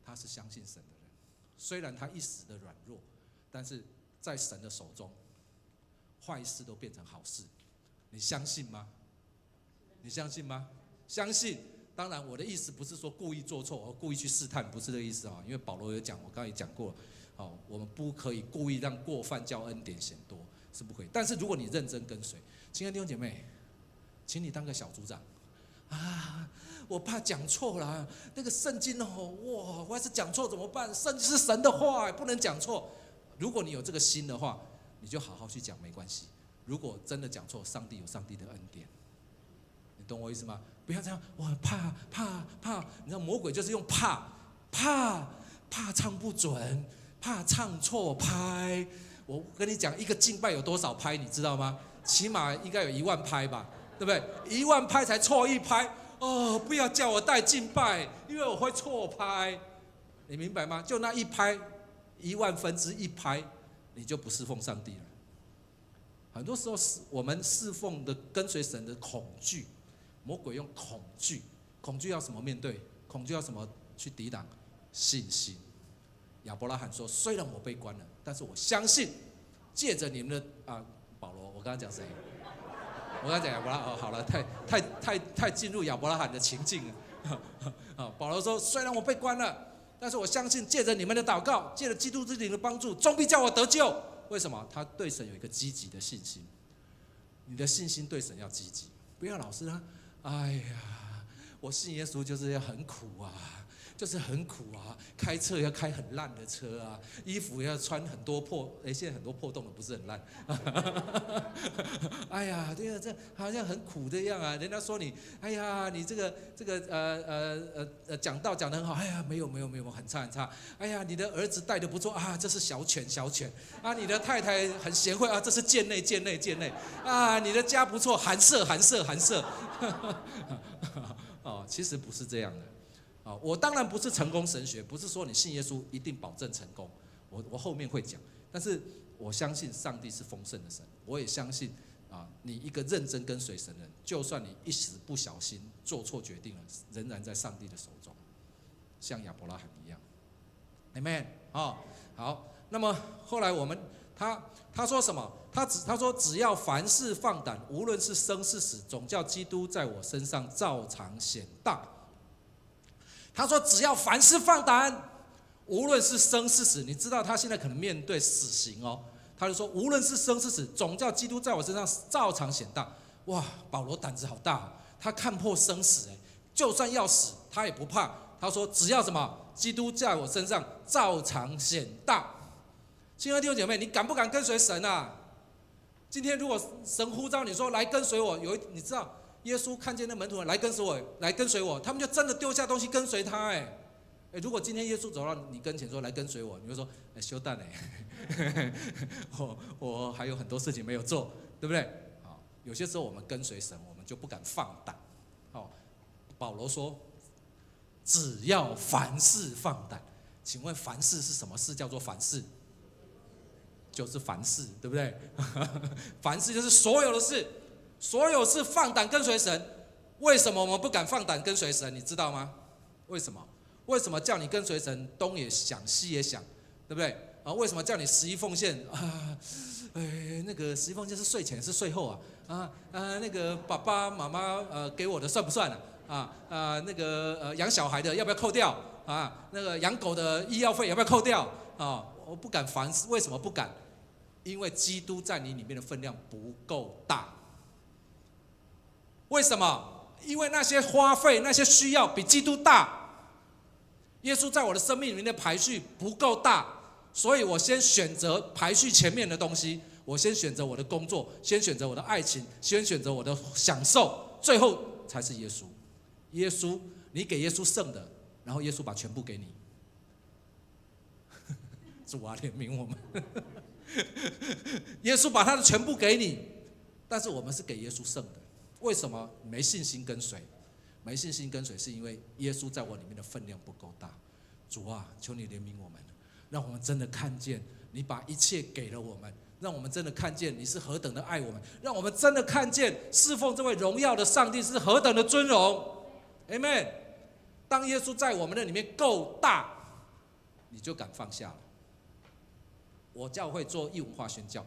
他是相信神的人。虽然他一时的软弱，但是在神的手中，坏事都变成好事。你相信吗？相信。当然，我的意思不是说故意做错，或故意去试探，不是这个意思因为保罗有讲，我刚才也讲过了我们不可以故意让过犯叫恩典显多，是不可以。但是如果你认真跟随，亲爱的弟兄姐妹，请你当个小组长我怕讲错了那个圣经我要是讲错怎么办？圣经是神的话，不能讲错。如果你有这个心的话，你就好好去讲，没关系。如果真的讲错，上帝有上帝的恩典，你懂我意思吗？不要这样，我怕，你知道魔鬼就是用怕唱不准，怕唱错拍。我跟你讲，一个敬拜有多少拍，你知道吗？起码应该有10000拍吧，对不对？10000拍才错1拍哦！不要叫我带敬拜，因为我会错拍，你明白吗？就那一拍，10000分之1拍，你就不侍奉上帝了。很多时候，我们侍奉的跟随神的恐惧，魔鬼用恐惧要什么面对？恐惧要什么去抵挡？信心。亚伯拉罕说：“虽然我被关了，但是我相信，借着你们的保罗，我刚刚讲谁？我刚刚讲亚伯拉罕。好了，太进入亚伯拉罕的情境了。保罗说：虽然我被关了，但是我相信，借着你们的祷告，借着基督之灵的帮助，终必叫我得救。为什么？他对神有一个积极的信心。你的信心对神要积极，不要老是哎呀，我信耶稣就是很苦啊。”就是很苦啊，开车要开很烂的车啊，衣服要穿很多现在很多破洞的不是很烂。哎呀，对啊，这好像很苦的样啊。人家说你，哎呀，你这个讲道讲得很好，哎呀，没有，很差。哎呀，你的儿子带得不错啊，这是小犬啊，你的太太很贤惠啊，这是贱内啊，你的家不错，寒舍。哦，其实不是这样的。我当然不是成功神学，不是说你信耶稣一定保证成功，我后面会讲。但是我相信上帝是丰盛的神，我也相信你一个认真跟随神的人，就算你一时不小心做错决定了，仍然在上帝的手中，像亚伯拉罕一样。Amen。好，那么后来他说什么？他说只要凡事放胆，无论是生是死，总叫基督在我身上照常显大。他说只要凡事放胆，无论是生是死。你知道他现在可能面对死刑哦，他就说无论是生是死，总叫基督在我身上照常显大。哇，保罗胆子好大，他看破生死，就算要死他也不怕。他说只要什么？基督在我身上照常显大。亲爱的弟兄姐妹，你敢不敢跟随神啊？今天如果神呼召你说来跟随我，你知道耶稣看见那门徒人来跟随我，他们就真的丢下东西跟随他。如果今天耶稣走到你跟前说来跟随我，你会说休蛋我还有很多事情没有做，对不对？有些时候我们跟随神，我们就不敢放胆。保罗说只要凡事放胆。请问凡事是什么事？叫做凡事，就是凡事，对不对？凡事就是所有的事，所有事放胆跟随神。为什么我们不敢放胆跟随神？你知道吗？为什么？为什么叫你跟随神，东也想西也想，对不对？为什么叫你11奉献那个11奉献是税前是税后那个爸爸妈妈给我的算不算那个养小孩的要不要扣掉那个养狗的医药费要不要扣掉我不敢凡事。为什么不敢？因为基督在你里面的分量不够大。为什么？因为那些花费那些需要比基督大。耶稣在我的生命里面的排序不够大，所以我先选择排序前面的东西，我先选择我的工作，先选择我的爱情，先选择我的享受，最后才是耶稣。耶稣，你给耶稣剩的，然后耶稣把全部给你。主啊，怜悯我们。耶稣把他的全部给你，但是我们是给耶稣剩的。为什么？没信心跟随。没信心跟随，是因为耶稣在我里面的分量不够大。主啊，求你怜悯我们，让我们真的看见你把一切给了我们，让我们真的看见你是何等的爱我们，让我们真的看见侍奉这位荣耀的上帝是何等的尊荣。Amen。当耶稣在我们的里面够大，你就敢放下了。我教会做异文化宣教，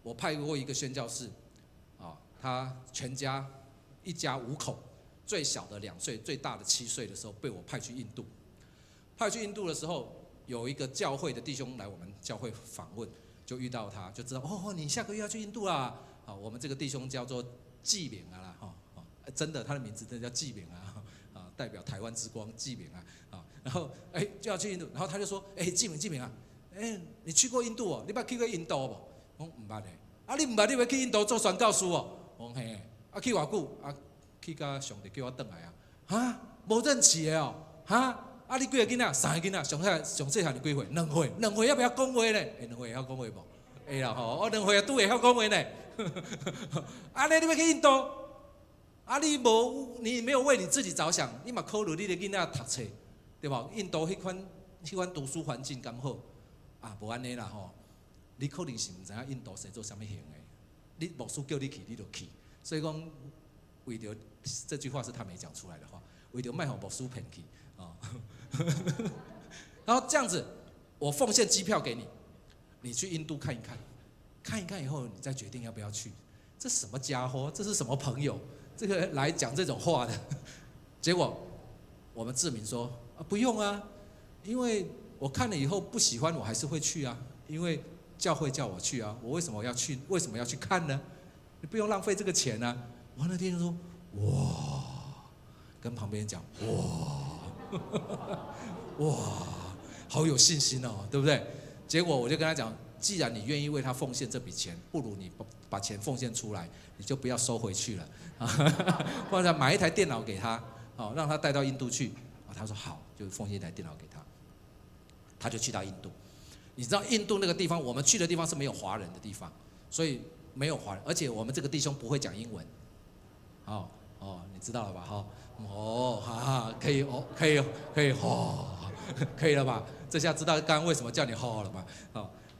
我派过一个宣教士他全家一家5口，最小的2岁，最大的7岁的时候被我派去印度。派去印度的时候，有一个教会的弟兄来我们教会访问，就遇到他，就知道你下个月要去印度啦。我们这个弟兄叫做纪勉真的他的名字真的叫纪勉代表台湾之光纪勉然后就要去印度，然后他就说纪勉你去过印度哦？你捌去过印度无？我唔捌嘞。啊，你唔捌，你要去印度做宣教师哦？我嘿，啊去偌久？啊去到上帝叫我转来啊？哈，无任期的哦？哈？啊你几个囡仔？3个囡仔，上细汉是几岁？2岁，要不要讲话呢？2岁会晓讲话无？会啦吼，我2岁啊拄会晓讲话呢。啊你要去印度？啊你没有为你自己着想，你嘛考虑你的囡仔读册，对吧？印度迄款读书环境刚好啊，无安尼啦吼。你可能是唔知影印度是做啥物型的，你牧师叫你去，你就去。所以讲，为着这句话是他没讲出来的话，为着卖互牧师骗去啊。然后这样子，我奉献机票给你，你去印度看一看，看一看以后，你再决定要不要去。这什么家伙？这是什么朋友？这个来讲这种话的。结果我们志明说啊，不用啊，因为我看了以后不喜欢，我还是会去啊，因为教会叫我去啊，我为什么要去？为什么要去看呢？你不用浪费这个钱啊。我那天就说哇，跟旁边人讲哇，好有信心哦，对不对？结果我就跟他讲，既然你愿意为他奉献这笔钱，不如你把钱奉献出来，你就不要收回去了，或者买一台电脑给他，让他带到印度去。他说好，就奉献一台电脑给他，他就去到印度。你知道印度那个地方，我们去的地方是没有华人的地方，所以没有华人，而且我们这个弟兄不会讲英文。你知道了吧？可以可以了吧？这下知道刚刚为什么叫你了吧？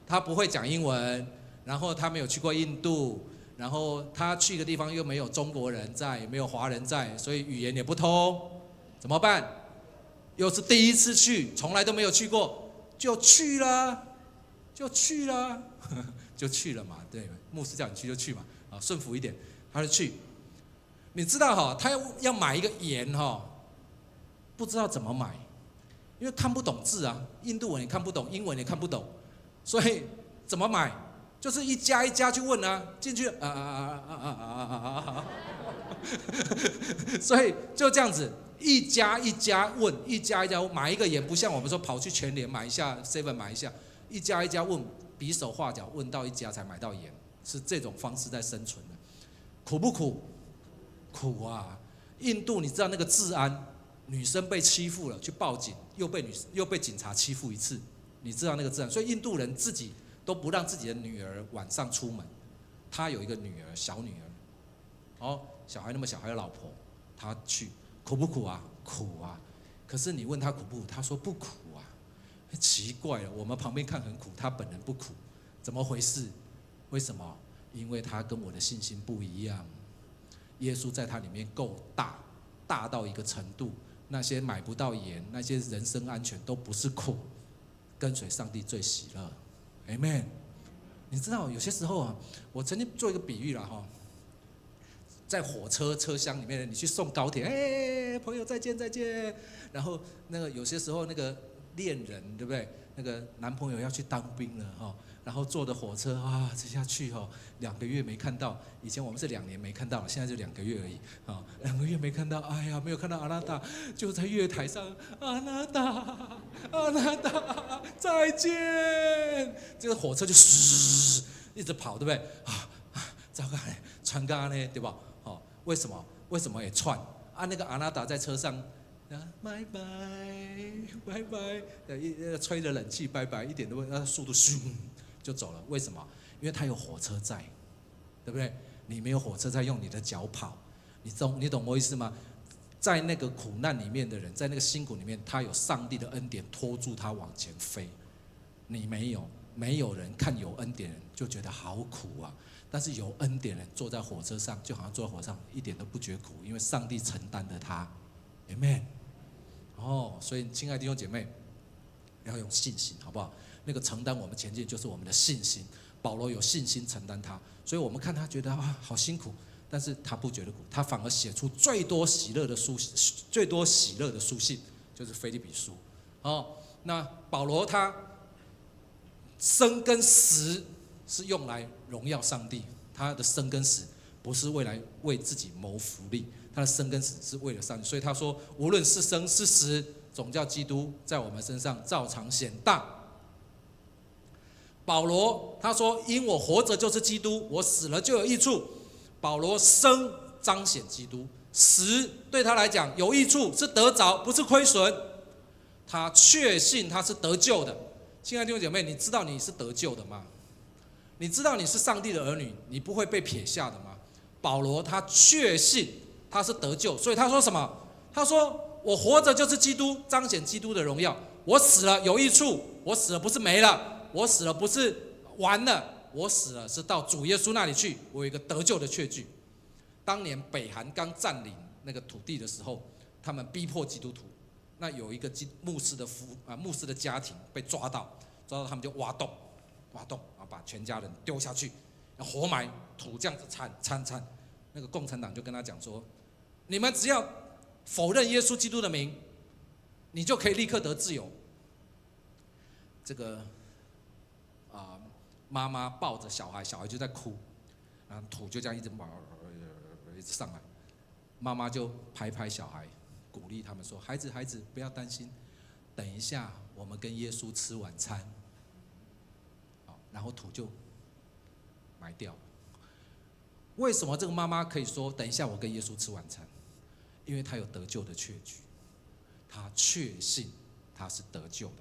他不会讲英文，然后他没有去过印度，然后他去的地方又没有中国人在，也没有华人在，所以语言也不通，怎么办？又是第一次去，从来都没有去过，就去了嘛。对，牧师叫你去就去嘛，顺服一点，他就去。你知道他要买一个盐不知道怎么买，因为看不懂字啊，印度文也看不懂，英文也看不懂，所以怎么买？就是一家一家去问啊，进去所以就这样子，一家一家问，一家一家买一个盐，不像我们说跑去全联买一下 ，7 买一下，一家一家问，比手画脚问到一家才买到盐，是这种方式在生存的，苦不苦？苦啊！印度你知道那个治安，女生被欺负了去报警，又被警察欺负一次，你知道那个治安，所以印度人自己都不让自己的女儿晚上出门。他有一个女儿，小女儿，小孩那么小还有老婆，他去苦不苦啊？苦啊！可是你问他苦不苦，他说不苦啊。奇怪了，我们旁边看很苦，他本人不苦，怎么回事？为什么？因为他跟我的信心不一样。耶稣在他里面够大到一个程度，那些买不到盐，那些人身安全都不是苦，跟随上帝最喜乐 ，Amen。你知道有些时候啊，我曾经做一个比喻啦在火车车厢里面，你去送高铁，朋友再见，然后那个有些时候那个恋人对不对？那个男朋友要去当兵了然后坐的火车这下去2个月没看到，以前我们是2年没看到，现在就2个月而已2个月没看到，哎呀，没有看到阿娜达，就在月台上，阿娜达，再见，这个火车就一直跑，对不对？糟糕，穿嘎呢，对吧？为什么也串？那个阿娜达在车上。拜拜，吹着冷气，拜拜，一点都速度咻就走了。为什么？因为他有火车在，对不对？你没有火车在，用你的脚跑，你懂我意思吗？在那个苦难里面的人，在那个辛苦里面，他有上帝的恩典拖住他往前飞。你没有人看有恩典人就觉得好苦啊。但是有恩典人坐在火车上，就好像坐在火车上一点都不觉苦，因为上帝承担了他。Amen。所以亲爱的弟兄姐妹，要用信心，好不好？那个承担我们前进就是我们的信心。保罗有信心承担他，所以我们看他觉得好辛苦，但是他不觉得苦，他反而写出最多喜乐的书信，就是腓立比书。那保罗他生跟死是用来荣耀上帝，他的生跟死不是为自己谋福利。他的生跟死是为了上帝，所以他说，无论是生是死，总叫基督在我们身上照常显大。保罗他说：“因我活着就是基督，我死了就有益处。”保罗生彰显基督，死对他来讲有益处，是得着，不是亏损。他确信他是得救的。亲爱的弟兄姐妹，你知道你是得救的吗？你知道你是上帝的儿女，你不会被撇下的吗？保罗他确信他是得救，所以他说什么？他说：“我活着就是基督，彰显基督的荣耀。我死了有益处，我死了不是没了，我死了不是完了，我死了是到主耶稣那里去。我有一个得救的确据。”当年北韩刚占领那个土地的时候，他们逼迫基督徒。那有一个牧师的家庭被抓到他们就挖洞，然后把全家人丢下去，活埋，土这样子铲。那个共产党就跟他讲说：“你们只要否认耶稣基督的名，你就可以立刻得自由。”这个妈妈抱着小孩，小孩就在哭，然后土就这样一直上来，妈妈就拍拍小孩，鼓励他们说：“孩子，不要担心，等一下我们跟耶稣吃晚餐。”然后土就埋掉了。为什么这个妈妈可以说等一下我跟耶稣吃晚餐？因为她有得救的确据，她确信她是得救的。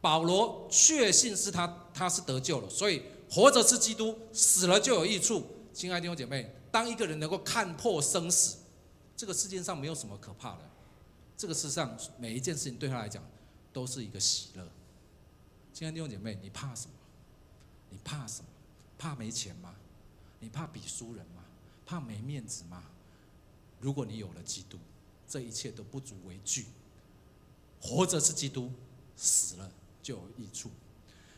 保罗确信是他是得救了，所以活着是基督，死了就有益处。亲爱的弟兄姐妹，当一个人能够看破生死，这个世界上没有什么可怕的。这个世上每一件事情对他来讲都是一个喜乐。亲爱的弟兄姐妹，你怕什么？你怕什么？怕没钱吗？你怕比输人吗？怕没面子吗？如果你有了基督，这一切都不足为惧。活着是基督，死了就有益处。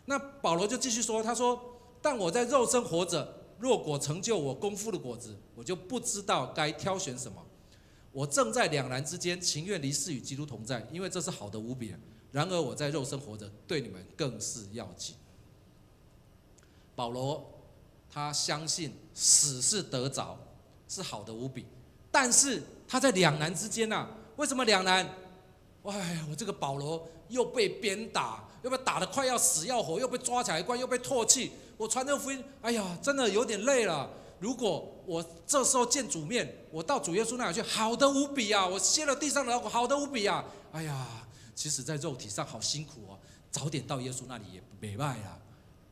那保罗就继续说，他说：“但我在肉身活着，若果成就我功夫的果子，我就不知道该挑选什么。我正在两难之间，情愿离世与基督同在，因为这是好的无比。然而我在肉身活着，对你们更是要紧。”保罗他相信死是得着，是好的无比，但是他在两难之间啊。为什么两难？哎，我这个保罗又被鞭打，又被打得快要死要活，又被抓起来关，又被唾弃。我传这个福音，哎呀，真的有点累了。如果我这时候见主面，我到主耶稣那里去，好的无比啊！我歇了地上的劳苦，好的无比啊！哎呀，其实在肉体上好辛苦哦，早点到耶稣那里也没败啦。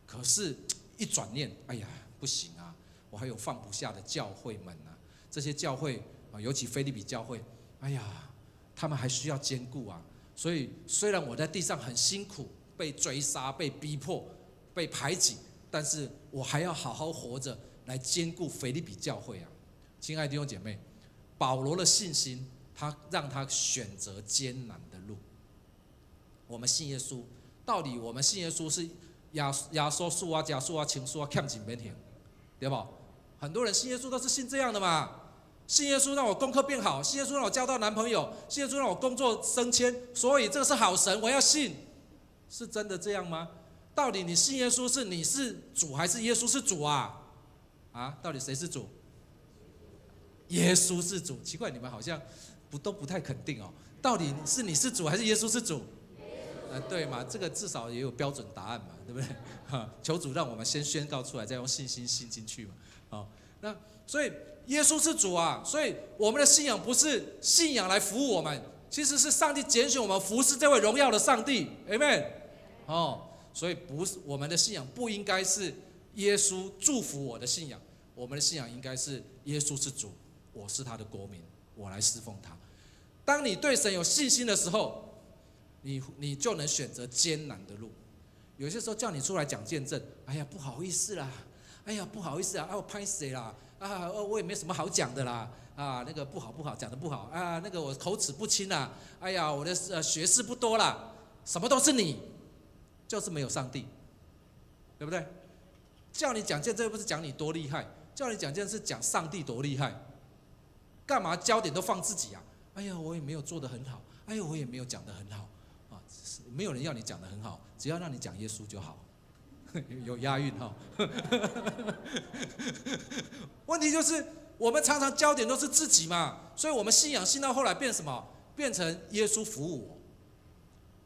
可是，一转念，哎呀，不行啊！我还有放不下的教会们啊，这些教会啊，尤其腓立比教会，哎呀，他们还需要兼顾啊。所以，虽然我在地上很辛苦，被追杀、被逼迫、被排挤，但是我还要好好活着，来兼顾腓立比教会啊。亲爱的弟兄姐妹，保罗的信心，他让他选择艰难的路。我们信耶稣，到底我们信耶稣是耶稣数啊、假数啊、情数啊，欠紧免停，对不？很多人信耶稣都是信这样的嘛。信耶稣让我功课变好，信耶稣让我交到男朋友，信耶稣让我工作升迁，所以这个是好神，我要信。是真的这样吗？到底你信耶稣是你是主还是耶稣是主啊？到底谁是主？耶稣是主。奇怪，你们好像都不太肯定哦。到底是你是主还是耶稣是主？对嘛，这个至少也有标准答案嘛，对不对？求主让我们先宣告出来，再用信心信进去嘛。那所以耶稣是主啊，所以我们的信仰不是信仰来服务我们，其实是上帝拣选我们服侍这位荣耀的上帝 ，Amen。所以不是我们的信仰不应该是耶稣祝福我的信仰，我们的信仰应该是耶稣是主，我是他的国民，我来侍奉他。当你对神有信心的时候，你就能选择艰难的路。有些时候叫你出来讲见证，哎呀不好意思啦，哎呀不好意思啊，我拍谁啦？我也没什么好讲的啦，那个不好讲的不好啊，那个我口齿不清啦，哎呀我的学识不多啦，什么都是你，就是没有上帝，对不对？叫你讲见证不是讲你多厉害，叫你讲见证是讲上帝多厉害。干嘛焦点都放自己啊？哎呀我也没有做得很好，哎呀我也没有讲得很好啊，没有人要你讲得很好，只要让你讲耶稣就好。有押韵哈。问题就是我们常常焦点都是自己嘛，所以我们信仰信到后来变什么？变成耶稣服务我。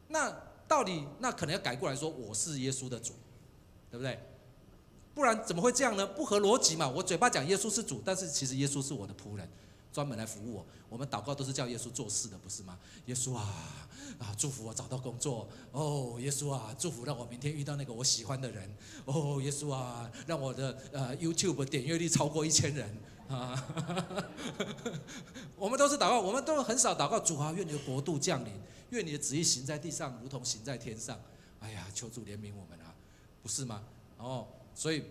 那到底那可能要改过来说，我是耶稣的主，对不对？不然怎么会这样呢？不合逻辑嘛！我嘴巴讲耶稣是主，但是其实耶稣是我的仆人，专门来服务我。我们祷告都是叫耶稣做事的，不是吗？耶稣祝福我找到工作。哦，耶稣祝福让我明天遇到那个我喜欢的人。哦，耶稣让我的YouTube 点阅率超过1000人我们都是祷告，我们都很少祷告主愿你的国度降临，愿你的旨意行在地上，如同行在天上。哎呀，求主怜悯我们不是吗？所以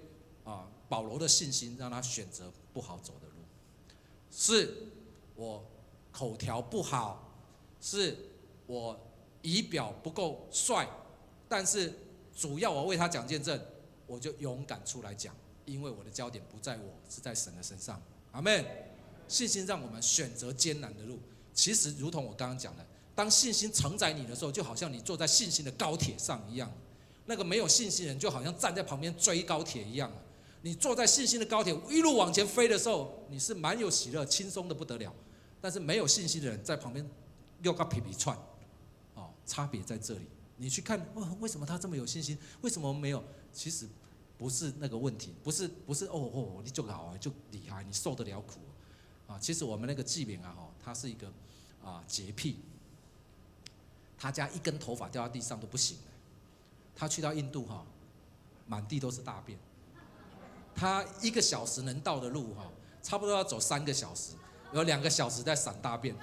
保罗的信心让他选择不好走的路，是我口条不好，是我仪表不够帅，但是主要我为他讲见证，我就勇敢出来讲，因为我的焦点不在我，是在神的身上。阿们。信心让我们选择艰难的路。其实如同我刚刚讲的，当信心承载你的时候，就好像你坐在信心的高铁上一样。那个没有信心的人就好像站在旁边追高铁一样。你坐在信心的高铁一路往前飞的时候，你是蛮有喜乐，轻松的不得了。但是没有信心的人在旁边又个皮皮串，差别在这里。你去看，为什么他这么有信心？为什么我们没有？其实不是那个问题，不是你就好就厉害，你受得了苦其实我们那个纪敏他是一个洁癖，他家一根头发掉在地上都不行了。他去到印度满地都是大便。他1个小时能到的路差不多要走3个小时，有2个小时在闪大便。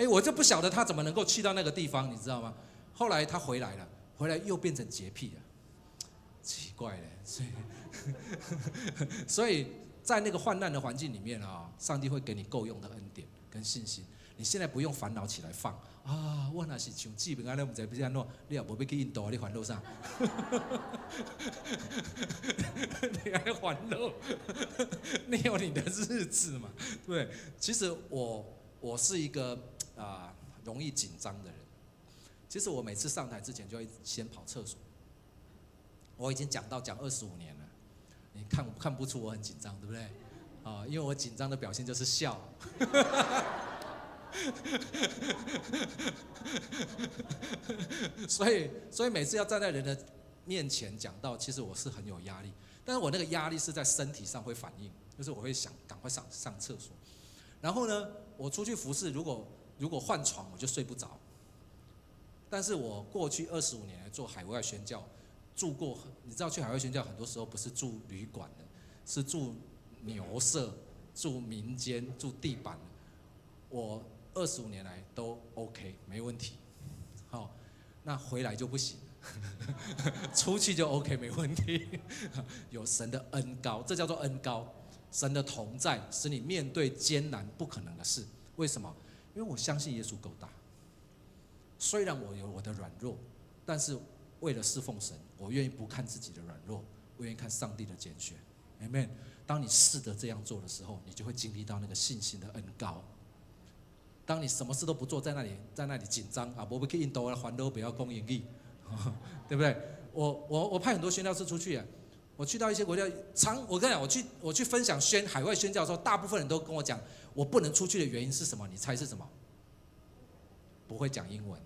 我就不晓得他怎么能够去到那个地方，你知道吗？后来他回来了，回来又变成洁癖了，奇怪了。所以在那个患难的环境里面上帝会给你够用的恩典跟信心。你现在不用烦恼起来放我若是像志明安尼，不知要怎样，你也无要去印度，你烦恼啥？你还烦恼？你有你的日子嘛？对，其实我是一个容易紧张的人。其实我每次上台之前就会先跑厕所。我已经讲25年了，你看不出我很紧张，对不对？因为我紧张的表现就是笑。所以每次要站在人的面前讲到，其实我是很有压力。但是我那个压力是在身体上会反应，就是我会想赶快上厕所。然后呢，我出去服侍，如果换床我就睡不着。但是我过去25年来做海外宣教，住过，你知道去海外宣教很多时候不是住旅馆的，是住牛舍、住民间、住地板的。我25年来都 OK， 没问题。那回来就不行，出去就 OK， 没问题。有神的恩膏，这叫做恩膏，神的同在，使你面对艰难不可能的事。为什么？因为我相信耶稣够大。虽然我有我的软弱，但是为了侍奉神，我愿意不看自己的软弱，我愿意看上帝的拣选。Amen。当你试着这样做的时候，你就会经历到那个信心的恩膏。当你什么事都不做，在那里紧张不去印度啊，烦恼不要讲英语，对不对？我派很多宣教士出去我去到一些国家，我跟你讲，我去分享海外宣教的时候，大部分人都跟我讲，我不能出去的原因是什么？你猜是什么？不会讲英文。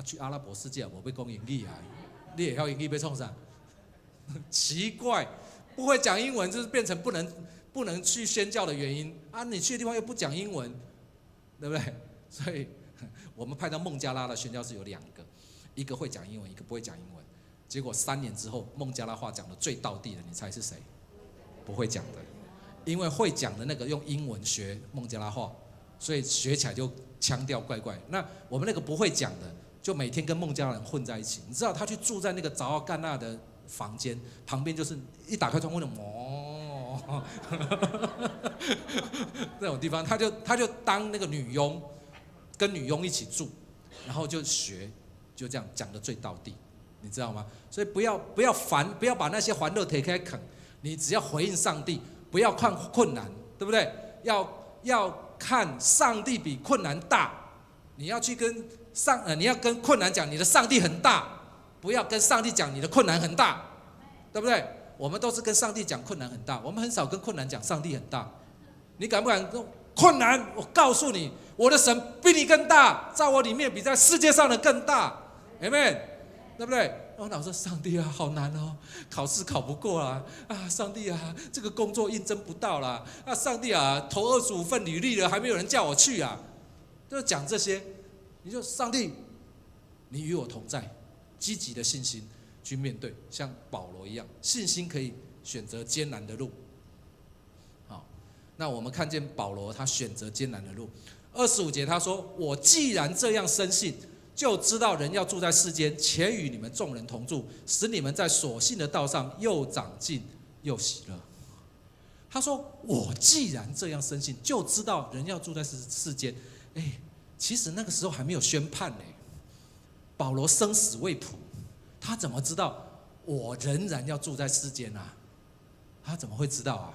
去阿拉伯世界我要讲英语你也要英语要创啥？奇怪，不会讲英文就是变成不能去宣教的原因你去的地方又不讲英文，对不对？所以我们派到孟加拉的宣教士有2个，一个会讲英文，一个不会讲英文。结果3年之后，孟加拉话讲的最道地的，你猜是谁？不会讲的，因为会讲的那个用英文学孟加拉话，所以学起来就腔调怪怪。那我们那个不会讲的，就每天跟孟加拉人混在一起。你知道他去住在那个扎奥干纳的房间旁边，就是一打开窗户就那种地方，他就当那个女佣，跟女佣一起住，然后就学，就这样讲的最道地，你知道吗？所以不要烦，不要把那些欢乐推开啃，你只要回应上帝，不要看困难，对不对？要看上帝比困难大，你要跟困难讲你的上帝很大，不要跟上帝讲你的困难很大，对不对？我们都是跟上帝讲困难很大，我们很少跟困难讲上帝很大。你敢不敢困难，我告诉你，我的神比你更大，在我里面比在世界上的更大 ，Amen， 对不对？我老说上帝啊，好难哦，考试考不过啦，上帝啊，这个工作应征不到啦，上帝啊，投25份履历了，还没有人叫我去啊，就讲这些，你就上帝，你与我同在，积极的信心去面对，像保罗一样，信心可以选择艰难的路。好，那我们看见保罗他选择艰难的路。25节他说：“我既然这样深信。”就知道人要住在世间，且与你们众人同住，使你们在所信的道上又长进又喜乐。他说：“我既然这样深信，就知道人要住在世间。”其实那个时候还没有宣判呢，保罗生死未卜，他怎么知道我仍然要住在世间啊？他怎么会知道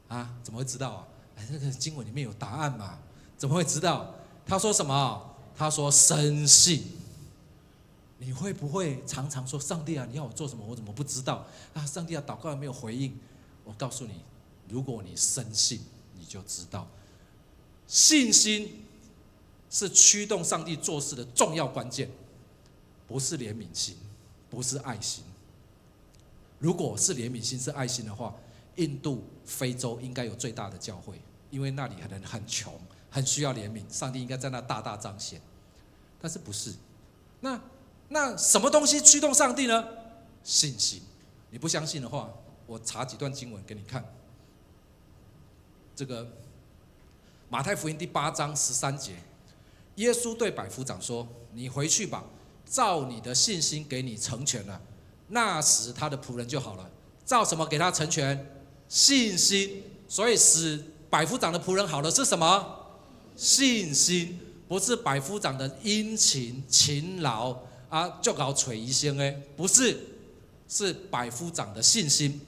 啊？怎么会知道啊？那个经文里面有答案嘛？怎么会知道？他说什么？他说深信。你会不会常常说上帝啊，你要我做什么？我怎么不知道啊？上帝啊，祷告也没有回应。我告诉你，如果你深信，你就知道，信心是驱动上帝做事的重要关键，不是怜悯心，不是爱心。如果是怜悯心是爱心的话，印度、非洲应该有最大的教会，因为那里人很穷，很需要怜悯，上帝应该在那大大彰显。但是不是？那什么东西驱动上帝呢？信心。你不相信的话，我查几段经文给你看。这个马太福音第8章13节，耶稣对百夫长说：“你回去吧，照你的信心给你成全了。”那时他的仆人就好了。照什么给他成全？信心。所以使百夫长的仆人好了是什么？信心。不是百夫长的殷勤勤劳就搞垂疑先不是，是百夫长的信心。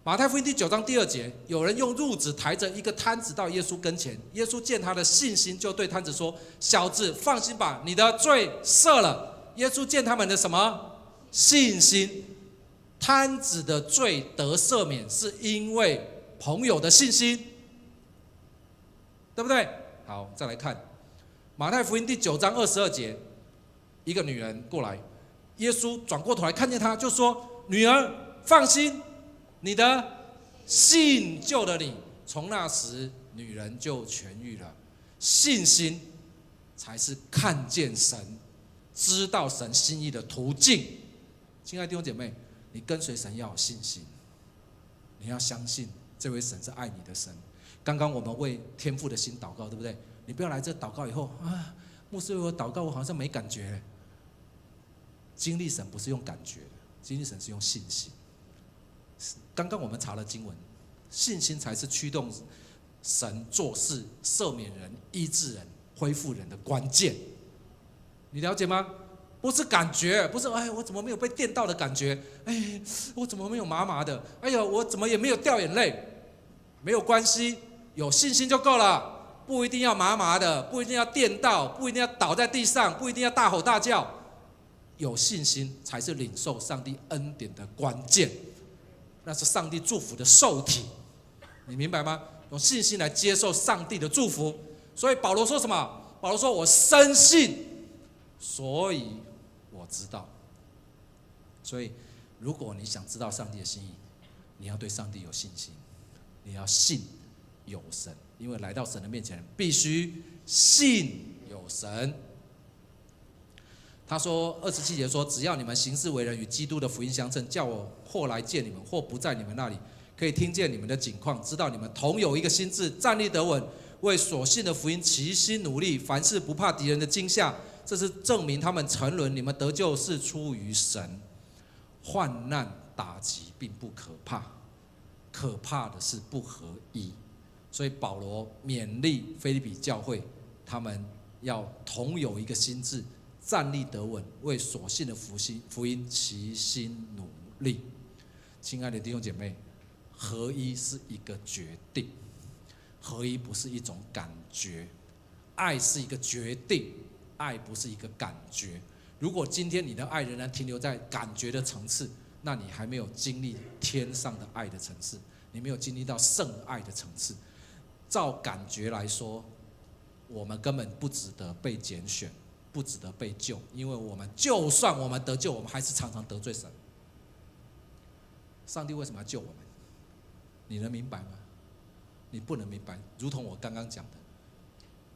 马太福音第9章第2节，有人用褥子抬着一个摊子到耶稣跟前，耶稣见他的信心，就对摊子说：“小子，放心吧，你的罪赦了。”耶稣见他们的什么？信心。摊子的罪得赦免，是因为朋友的信心，对不对？好，再来看马太福音第9章22节，一个女人过来，耶稣转过头来看见她，就说：“女儿，放心，你的信救了你。”从那时，女人就痊愈了。信心才是看见神、知道神心意的途径。亲爱的弟兄姐妹，你跟随神要有信心，你要相信这位神是爱你的神。刚刚我们为天父的心祷告，对不对？你不要来这祷告以后牧师为我祷告，我好像没感觉。经历神不是用感觉，经历神是用信心。刚刚我们查了经文，信心才是驱动神做事、赦免人、医治人、恢复人的关键。你了解吗？不是感觉，不是我怎么没有被电到的感觉？我怎么没有麻麻的？我怎么也没有掉眼泪？没有关系，有信心就够了。不一定要麻麻的，不一定要电到，不一定要倒在地上，不一定要大吼大叫。有信心才是领受上帝恩典的关键，那是上帝祝福的受体，你明白吗？用信心来接受上帝的祝福。所以保罗说什么？保罗说：“我深信，所以我知道。”所以，如果你想知道上帝的心意，你要对上帝有信心，你要信有神。因为来到神的面前，必须信有神。他说27节说：“只要你们行事为人与基督的福音相称，叫我或来见你们，或不在你们那里，可以听见你们的景况，知道你们同有一个心志，站立得稳，为所信的福音齐心努力，凡事不怕敌人的惊吓。这是证明他们沉沦，你们得救是出于神。患难打击并不可怕，可怕的是不合一。”所以保罗勉励腓立比教会，他们要同有一个心志，站立得稳，为所信的福音齐心努力。亲爱的弟兄姐妹，合一是一个决定，合一不是一种感觉，爱是一个决定，爱不是一个感觉。如果今天你的爱仍然停留在感觉的层次，那你还没有经历天上的爱的层次，你没有经历到圣爱的层次。照感觉来说，我们根本不值得被拣选，不值得被救，因为我们就算我们得救，我们还是常常得罪神。上帝为什么要救我们？你能明白吗？你不能明白。如同我刚刚讲的，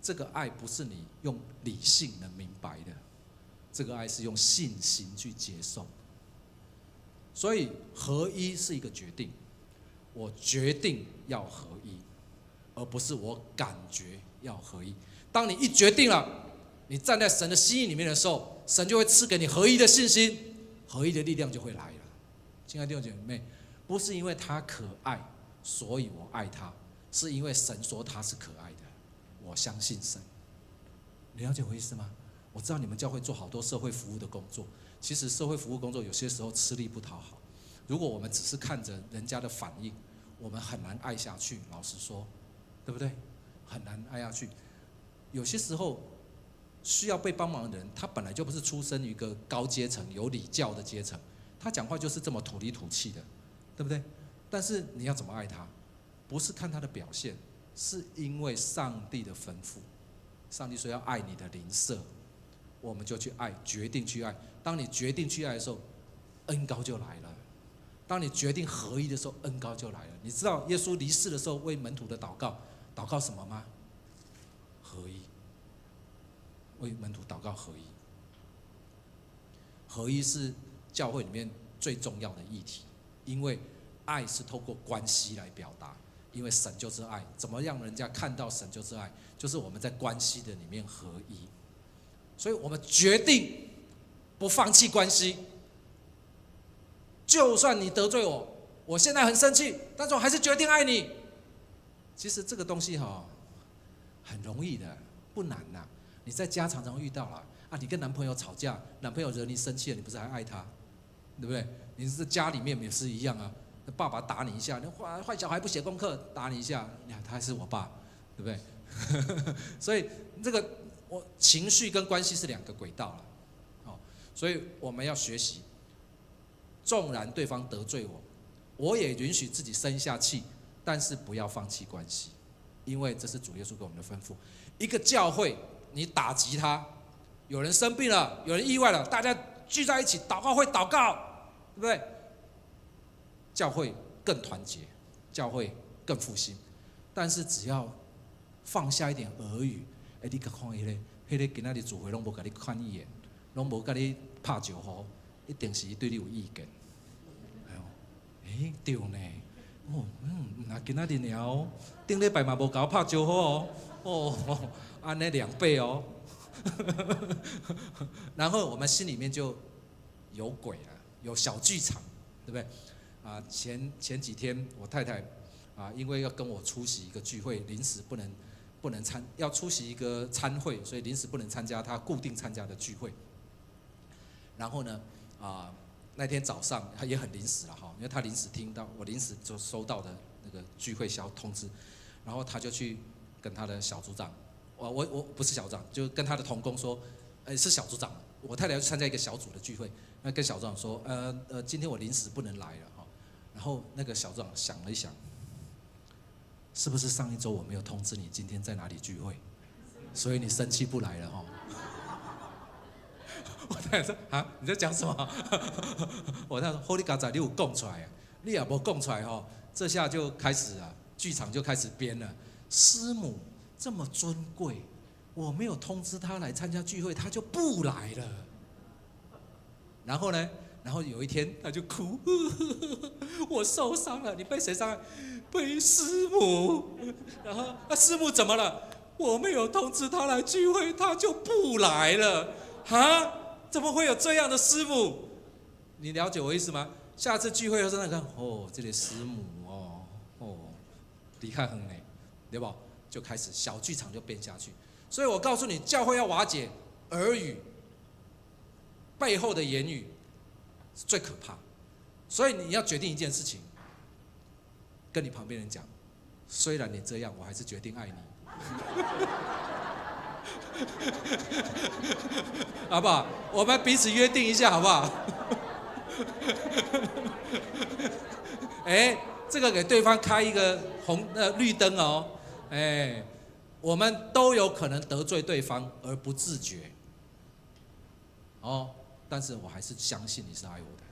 这个爱不是你用理性能明白的，这个爱是用信心去接受。所以合一是一个决定，我决定要合一，而不是我感觉要合一。当你一决定了，你站在神的心意里面的时候，神就会赐给你合一的信心，合一的力量就会来了。亲爱的弟兄姐妹，不是因为他可爱，所以我爱他，是因为神说他是可爱的，我相信神。你了解我意思吗？我知道你们教会做好多社会服务的工作，其实社会服务工作有些时候吃力不讨好。如果我们只是看着人家的反应，我们很难爱下去。老实说，对不对？很难爱下去。有些时候需要被帮忙的人，他本来就不是出身于一个高阶层、有礼教的阶层，他讲话就是这么土里土气的，对不对？但是你要怎么爱他？不是看他的表现，是因为上帝的吩咐。上帝说要爱你的邻舍，我们就去爱，决定去爱。当你决定去爱的时候，恩膏就来了。当你决定合一的时候，恩膏就来了。你知道耶稣离世的时候为门徒的祷告什么吗？合一。为门徒祷告合一。合一是教会里面最重要的议题，因为爱是透过关系来表达，因为神就是爱。怎么让人家看到神就是爱？就是我们在关系的里面合一。所以我们决定不放弃关系。就算你得罪我，我现在很生气，但是我还是决定爱你。其实这个东西很容易的，不难呐。你在家常常遇到了啊，你跟男朋友吵架，男朋友惹你生气了，你不是还爱他，对不对？你是家里面也是一样啊，爸爸打你一下，坏小孩不写功课打你一下，他还是我爸，对不对？所以这个情绪跟关系是两个轨道了，所以我们要学习。纵然对方得罪我，我也允许自己生一下气，但是不要放弃关系，因为这是主耶稣给我们的吩咐。一个教会，你打击他，有人生病了，有人意外了，大家聚在一起祷告会祷告，对不对？教会更团结，教会更复兴。但是只要放下一点耳语，你看那个今仔日聚会拢无跟你看一眼，拢无跟你拍招呼，一定是对你有意见。对呢，那今仔日了，顶礼拜嘛无甲我拍招呼安尼2倍哦。然后我们心里面就有鬼了，有小剧场，对不对？前几天我太太因为要跟我出席一个聚会，临时不能要出席一个餐会，所以临时不能参加她固定参加的聚会。然后呢，那天早上他也很临时了因为他临时听到我临时就收到的那个聚会通知，然后他就去跟他的小组长，我不是小组长，就跟他的同工说，是小组长，我太太要去参加一个小组的聚会，那跟小组长说，今天我临时不能来了然后那个小组长想了一想，是不是上一周我没有通知你今天在哪里聚会，所以你生气不来了我太太说你在讲什么？我太太说好你刚才你有讲出来你也没讲出来这下就开始剧场就开始编了。师母这么尊贵，我没有通知他来参加聚会，他就不来了。然后呢？然后有一天他就哭，我受伤了。你被谁伤害？被师母。然后师母怎么了？我没有通知他来聚会，他就不来了。怎么会有这样的师母？你了解我意思吗？下次聚会的时候，看这个师母离开很远，对不？就开始小剧场就变下去。所以我告诉你，教会要瓦解，耳语背后的言语是最可怕。所以你要决定一件事情，跟你旁边人讲，虽然你这样，我还是决定爱你。好不好？我们彼此约定一下，好不好？这个给对方开一个绿灯我们都有可能得罪对方而不自觉。但是我还是相信你是爱我的。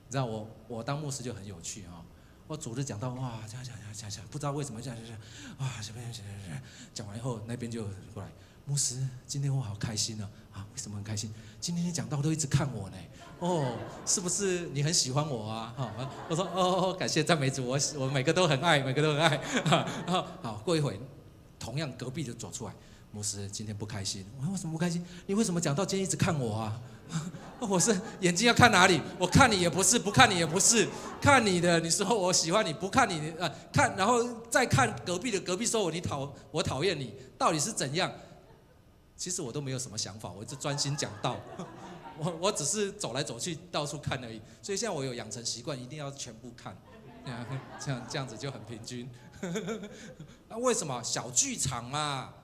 你知道我当牧师就很有趣我主日讲到哇，讲，不知道为什么讲，哇，讲完以后那边就过来，牧师，今天我好开心为什么很开心？今天你讲道都一直看我呢，是不是你很喜欢我啊？我说感谢赞美主，我每个都很爱，每个都很爱。好，过一会，同样隔壁就走出来，牧师今天不开心，我说为什么不开心？你为什么讲道今天一直看我啊？我是眼睛要看哪里？我看你也不是，不看你也不是，看你的你说我喜欢你，不看你看，然后再看隔壁的，隔壁说我讨厌你，到底是怎样？其实我都没有什么想法，我就专心讲道，我只是走来走去到处看而已。所以现在我有养成习惯，一定要全部看，这样子就很平均。为什么小剧场嘛？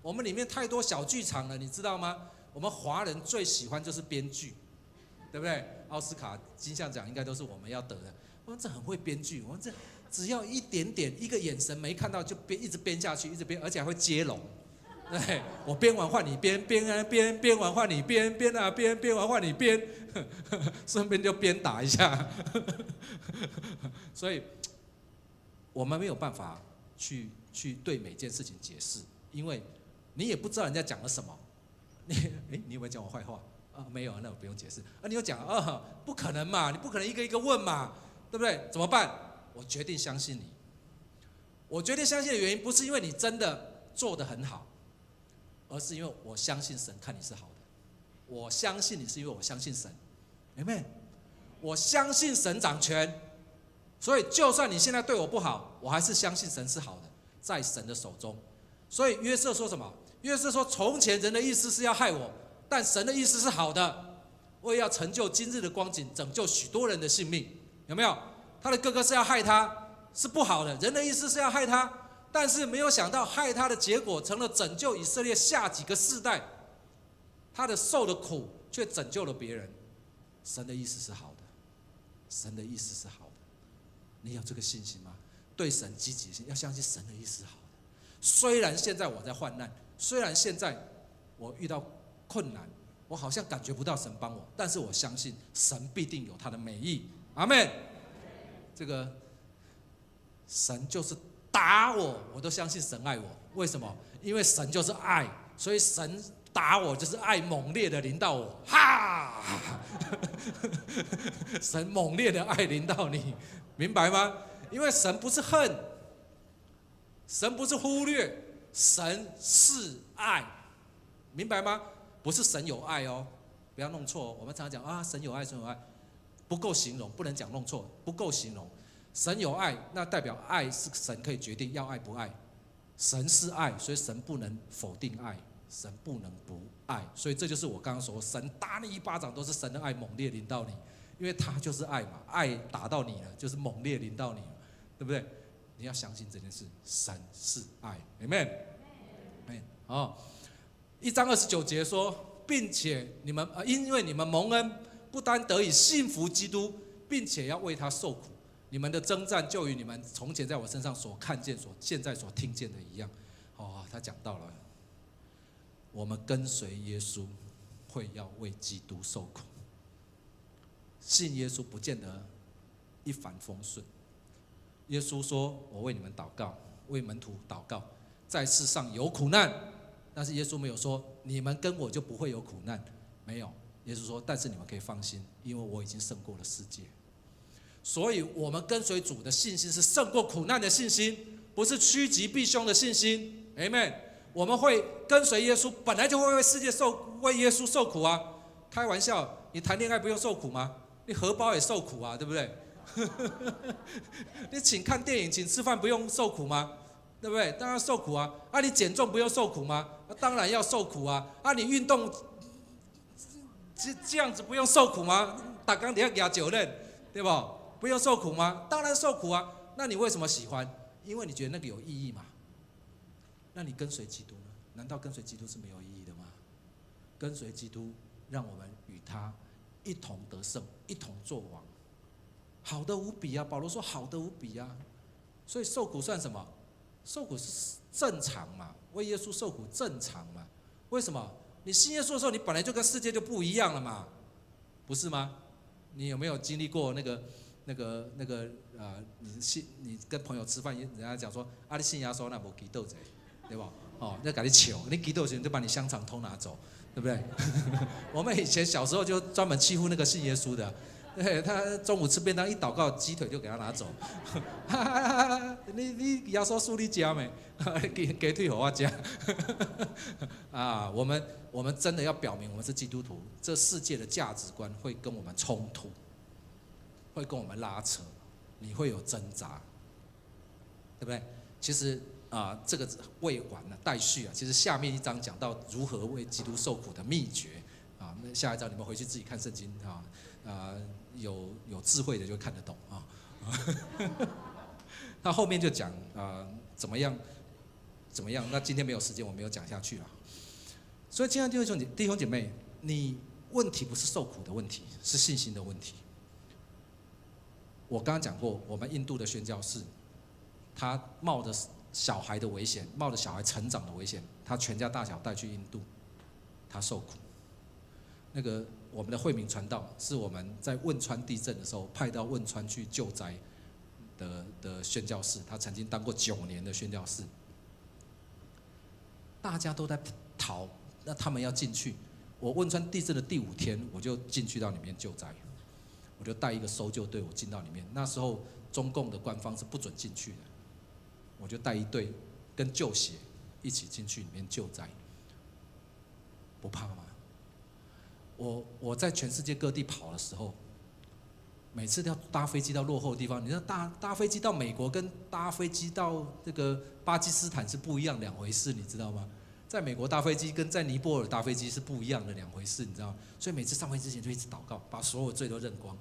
我们里面太多小剧场了，你知道吗？我们华人最喜欢就是编剧，对不对？奥斯卡金像奖应该都是我们要得的。我们这很会编剧，我们这只要一点点一个眼神没看到就一直编下去，一直编，而且还会接龙。对，我编完换你编，编完换你编完换你编，顺便就鞭打一下。所以，我们没有办法去对每件事情解释，因为你也不知道人家讲了什么。你有没有讲我坏话没有，那我不用解释。你有讲不可能嘛，你不可能一个一个问嘛，对不对？怎么办？我决定相信你。我决定相信的原因不是因为你真的做得很好，而是因为我相信神看你是好的。我相信你是因为我相信神，明白？我相信神掌权，所以就算你现在对我不好，我还是相信神是好的，在神的手中。所以约瑟说什么？约瑟说：“从前人的意思是要害我，但神的意思是好的，为要成就今日的光景，拯救许多人的性命。”有没有？他的哥哥是要害他，是不好的。人的意思是要害他，但是没有想到害他的结果成了拯救以色列下几个世代。他的受的苦却拯救了别人。神的意思是好的，神的意思是好的。你有这个信心吗？对神积极性，要相信神的意思是好的。虽然现在我在患难，虽然现在我遇到困难，我好像感觉不到神帮我，但是我相信神必定有他的美意。阿们。这个神就是打我，我都相信神爱我。为什么？因为神就是爱，所以神打我就是爱猛烈的临到我。哈！神猛烈的爱临到你，明白吗？因为神不是恨，神不是忽略，神是爱，明白吗？不是神有爱不要弄错。我们常常讲神有爱，神有爱，不够形容，不能讲弄错，不够形容。神有爱，那代表爱是神可以决定要爱不爱。神是爱，所以神不能否定爱，神不能不爱。所以这就是我刚刚说，神打你一巴掌都是神的爱猛烈临到你，因为他就是爱嘛，爱打到你了，就是猛烈临到你了，对不对？你要相信这件事，神是爱 ，Amen。1章29节说，并且你们因为你们蒙恩，不单得以信服基督，并且要为他受苦。你们的征战就与你们从前在我身上所看见、现在所听见的一样。他讲到了，我们跟随耶稣，会要为基督受苦。信耶稣不见得一帆风顺。耶稣说：“我为你们祷告，为门徒祷告，在世上有苦难。”但是耶稣没有说你们跟我就不会有苦难，没有。耶稣说：“但是你们可以放心，因为我已经胜过了世界。”所以，我们跟随主的信心是胜过苦难的信心，不是趋吉避凶的信心。Amen。我们会跟随耶稣，本来就会为耶稣受苦啊！开玩笑，你谈恋爱不用受苦吗？你荷包也受苦啊，对不对？你请看电影、请吃饭不用受苦吗？对不对？当然受苦啊！你减重不用受苦吗？当然要受苦啊！你运动这样子不用受苦吗？打钢铁要9任，对不？不用受苦吗？当然受苦啊！那你为什么喜欢？因为你觉得那个有意义嘛。那你跟随基督呢？难道跟随基督是没有意义的吗？跟随基督，让我们与他一同得胜，一同作王，好的无比啊！保罗说好的无比啊！所以受苦算什么？受苦是正常嘛，为耶稣受苦正常嘛？为什么？你信耶稣的时候，你本来就跟世界就不一样了嘛，不是吗？你有没有经历过你跟朋友吃饭，人家讲说啊，你信耶稣那无祈祷者，对吧？哦，那赶紧求，你祈祷的时候就把你香肠偷拿走，对不对？我们以前小时候就专门欺负那个信耶稣的。对，他中午吃便当，一祷告，鸡腿就给他拿走。你耶稣属你家没？鸡腿给我家。啊，我们真的要表明我们是基督徒，这世界的价值观会跟我们冲突，会跟我们拉扯，你会有挣扎，对不对？其实这个未完了，待续啊。其实下面一章讲到如何为基督受苦的秘诀啊。那下一章你们回去自己看圣经啊。有智慧的就看得懂啊。他后面就讲怎么样，那今天没有时间，我没有讲下去了。所以亲爱的弟兄姐妹，你问题不是受苦的问题，是信心的问题。我刚刚讲过，我们印度的宣教士，他冒着小孩的危险，冒着小孩成长的危险，他全家大小带去印度，他受苦。那个我们的惠民传道是我们在汶川地震的时候派到汶川去救灾的宣教士，他曾经当过9年的宣教士。大家都在逃，那他们要进去。我汶川地震的第5天，我就进去到里面救灾，我就带一个搜救队伍进到里面。那时候中共的官方是不准进去的，我就带一队跟救协一起进去里面救灾，不怕吗？我在全世界各地跑的时候，每次要搭飞机到落后的地方，你知道搭飞机到美国跟搭飞机到这个巴基斯坦是不一样2回事，你知道吗？在美国搭飞机跟在尼泊尔搭飞机是不一样的2回事，你知道吗？所以每次上飞机之前就一直祷告，把所有罪都认光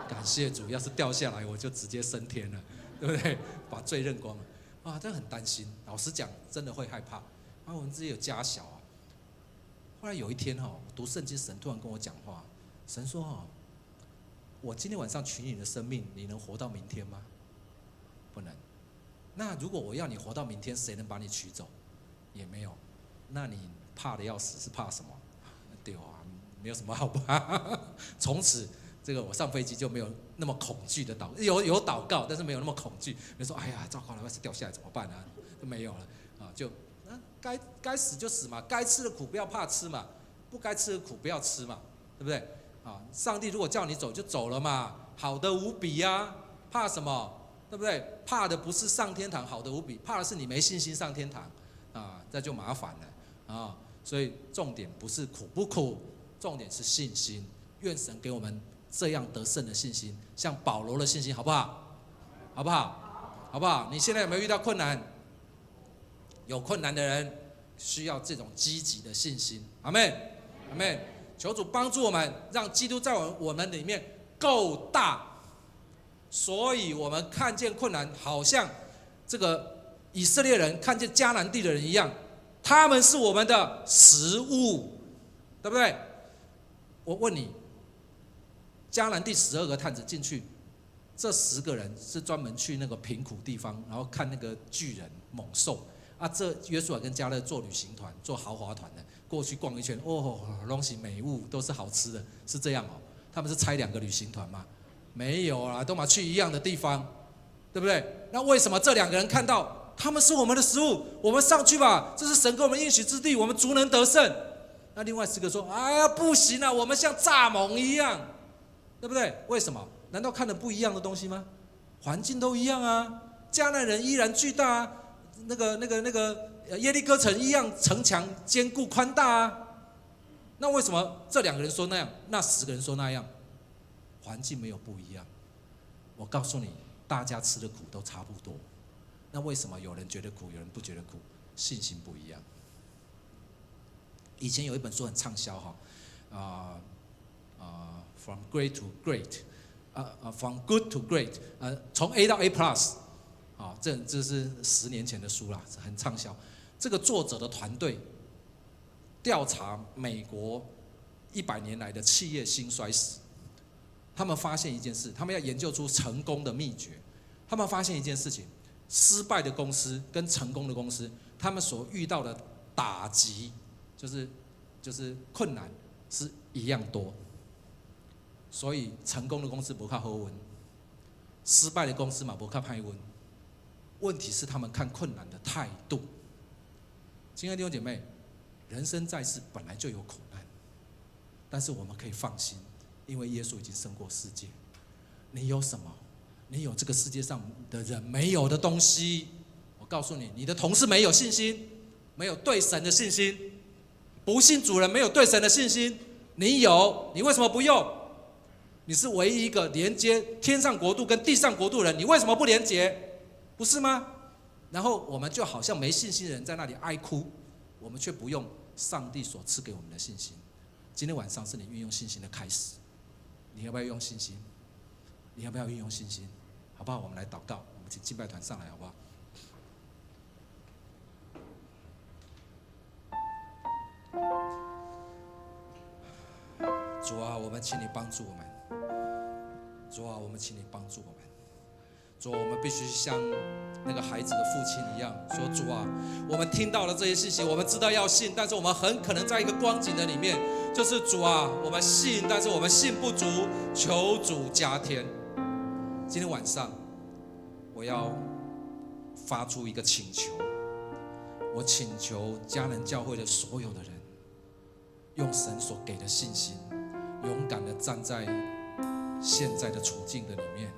感谢主，要是掉下来我就直接升天了，对不对？把罪认光了真的很担心。老实讲，真的会害怕。我们自己有家小后来有一天读圣经，神突然跟我讲话，神说我今天晚上取你的生命，你能活到明天吗？不能。那如果我要你活到明天，谁能把你取走？也没有。那你怕的要死，是怕什么？对没有什么好怕。从此这个我上飞机就没有那么恐惧的有祷告，但是没有那么恐惧。你说哎呀，糟糕了，要是掉下来怎么办啊？就没有了就。该死就死嘛，该吃的苦不要怕吃嘛，不该吃的苦不要吃嘛，对不对？上帝如果叫你走就走了嘛，好的无比啊，怕什么？对不对？怕的不是上天堂好的无比，怕的是你没信心上天堂这就麻烦了所以重点不是苦不苦，重点是信心。愿神给我们这样得胜的信心，像保罗的信心，好不好？好不好？好不好？你现在有没有遇到困难？有困难的人需要这种积极的信心，阿们，阿们。求主帮助我们，让基督在我们里面够大，所以我们看见困难，好像这个以色列人看见迦南地的人一样，他们是我们的食物，对不对？我问你，迦南地12个探子进去，这10个人是专门去那个贫苦地方，然后看那个巨人猛兽。这约书亚跟迦勒做旅行团，做豪华团的，过去逛一圈，东西美物都是好吃的，是这样他们是拆2个旅行团吗？没有啦，都嘛去一样的地方，对不对？那为什么这2个人看到他们是我们的食物，我们上去吧，这是神给我们应许之地，我们足能得胜？那另外10个说，哎呀不行啊，我们像蚱蜢一样，对不对？为什么？难道看的不一样的东西吗？环境都一样啊，迦南人依然巨大那个耶利哥城一样，城墙坚固宽大那为什么这2个人说那样，那10个人说那样？环境没有不一样。我告诉你，大家吃的苦都差不多。那为什么有人觉得苦，有人不觉得苦？信心不一样。以前有一本书很畅销From Great to Great，From Good to Great，从 A 到 A+。这是10年前的书啦，很畅销。这个作者的团队调查美国100年来的企业兴衰史，他们发现一件事，他们要研究出成功的秘诀。他们发现一件事情，失败的公司跟成功的公司，他们所遇到的打击，就是困难是一样多。所以成功的公司不靠好运，失败的公司嘛不靠歹运。问题是他们看困难的态度。亲爱的弟兄姐妹，人生在世本来就有苦难，但是我们可以放心，因为耶稣已经胜过世界。你有什么？你有这个世界上的人没有的东西。我告诉你，你的同事没有信心，没有对神的信心；不信主人没有对神的信心。你有，你为什么不用？你是唯一一个连接天上国度跟地上国度的人，你为什么不连接？不是吗？然后我们就好像没信心的人在那里哀哭，我们却不用上帝所赐给我们的信心。今天晚上是你运用信心的开始，你要不要用信心？你要不要运用信心？好不好？我们来祷告，我们请敬拜团上来，好不好？主啊，我们请你帮助我们。主啊，我们请你帮助我们。主啊，我们必须像那个孩子的父亲一样说：主啊，我们听到了这些信息，我们知道要信，但是我们很可能在一个光景的里面，就是主啊，我们信，但是我们信不足，求主加添。今天晚上，我要发出一个请求，我请求迦南教会的所有的人，用神所给的信心，勇敢的站在现在的处境的里面，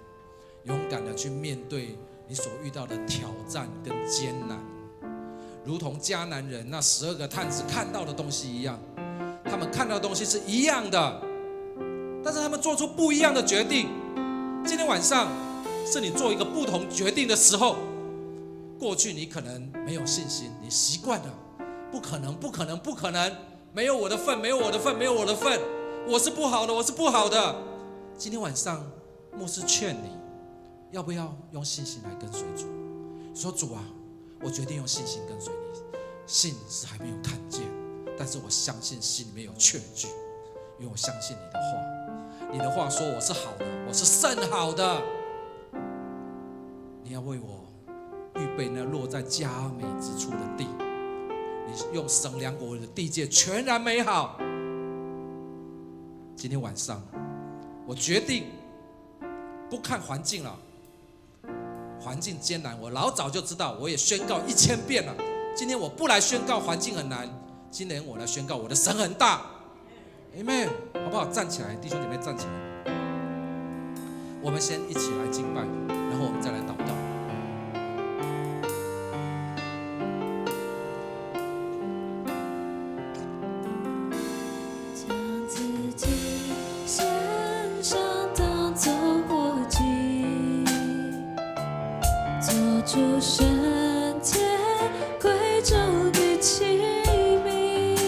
勇敢的去面对你所遇到的挑战跟艰难，如同迦南人那12个探子看到的东西一样，他们看到的东西是一样的，但是他们做出不一样的决定。今天晚上是你做一个不同决定的时候。过去你可能没有信心，你习惯了，不可能，不可能，不可能，没有我的份，没有我的份，没有我的份，我是不好的，我是不好的。今天晚上，牧师劝你，要不要用信心来跟随主？说主啊，我决定用信心跟随你。信是还没有看见，但是我相信心里面有确据，因为我相信你的话。你的话说我是好的，我是甚好的。你要为我预备那落在佳美之处的地，你用神量我的地界全然美好。今天晚上，我决定不看环境了，环境艰难，我老早就知道，我也宣告1000遍了。今天我不来宣告环境很难，今年我来宣告我的神很大。Amen， 好不好？站起来，弟兄姐妹站起来。我们先一起来敬拜，然后我们再来祷告。主圣洁贵重的器皿，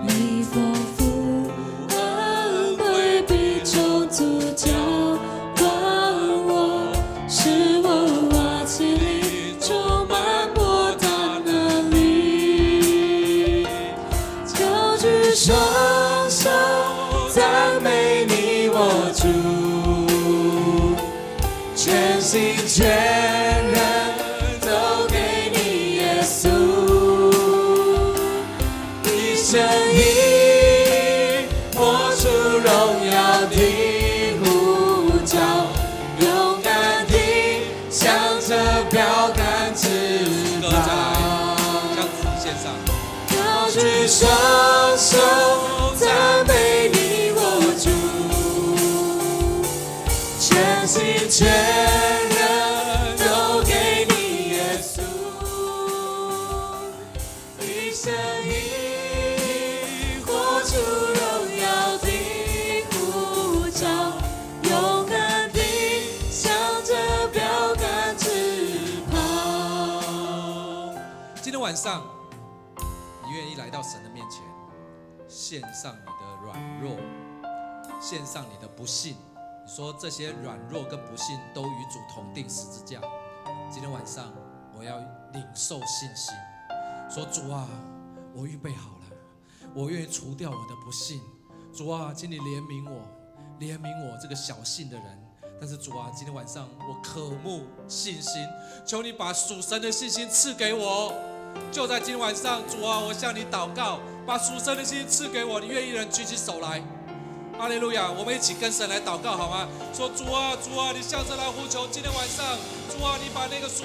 你丰富恩惠比充足浇灌我，使我瓦器里充满莫大能力。高举双手赞美你我主，全心全声音活出荣耀的呼召，勇敢地向着标杆直跑。向主献上，高举双手赞美你我主，全心全人都给你耶稣，一生一晚上，你愿意来到神的面前，献上你的软弱，献上你的不信。你说这些软弱跟不信都与主同定十字架。今天晚上，我要领受信心，说主啊，我预备好了，我愿意除掉我的不信。主啊，请你怜悯我，怜悯我这个小信的人。但是主啊，今天晚上我渴慕信心，求你把属神的信心赐给我。就在今天晚上，主啊，我向你祷告，把属神的信心赐给我。你愿意人举起手来，哈利路亚！我们一起跟神来祷告好吗？说主啊，主啊，你向神来呼求。今天晚上，主啊，你把那个属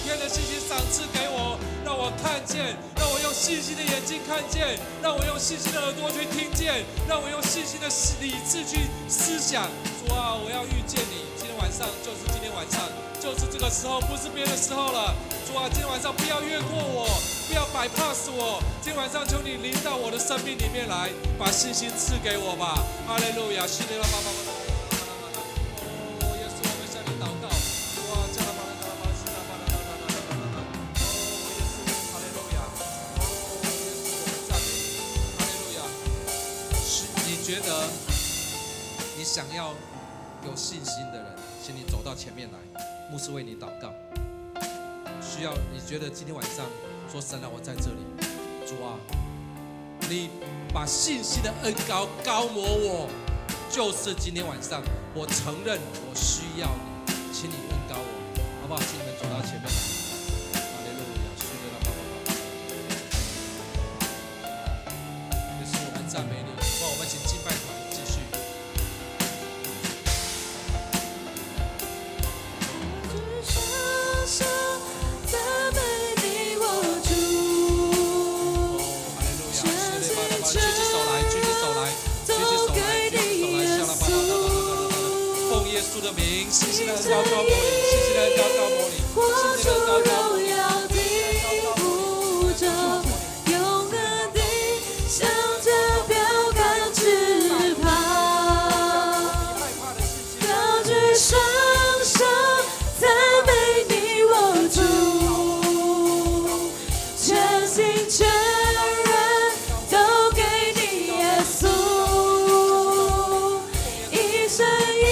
天的信心赏赐给我，让我看见，让我用信心的眼睛看见，让我用信心的耳朵去听见，让我用信心的理智去思想。主啊，我要遇见你。今天晚上就是今天晚上，就是这个时候，不是别的时候了。主啊，今天晚上不要越过我，不要bypass我。今天晚上求你临到我的生命里面来，把信心赐给我吧。哈利路亚，谢谢爸爸。哦，耶稣，我们向你祷告。哇，加拉巴拉加拉巴拉，加拉巴拉加拉巴拉。哦，耶稣，哈利路亚。哦，耶稣，我们赞美你。哈利路亚。你觉得你想要有信心的人，请你走到前面来，牧师为你祷告。需要你觉得今天晚上说神啊，我在这里，主啊，你把信心的恩膏膏抹我，就是今天晚上我承认我需要你，请你恩膏我，好不好？请你们走到前面来。哈利路亚，是的，爸爸。也是我们赞美你，好，我们请敬拜团继续。耶稣的名，信心的恩膏膏抹你，信心的恩膏膏抹你，信心的恩膏膏抹你。勇敢地向着标杆直跑，高举双手赞美你我主，全心全人都给你耶稣，一生一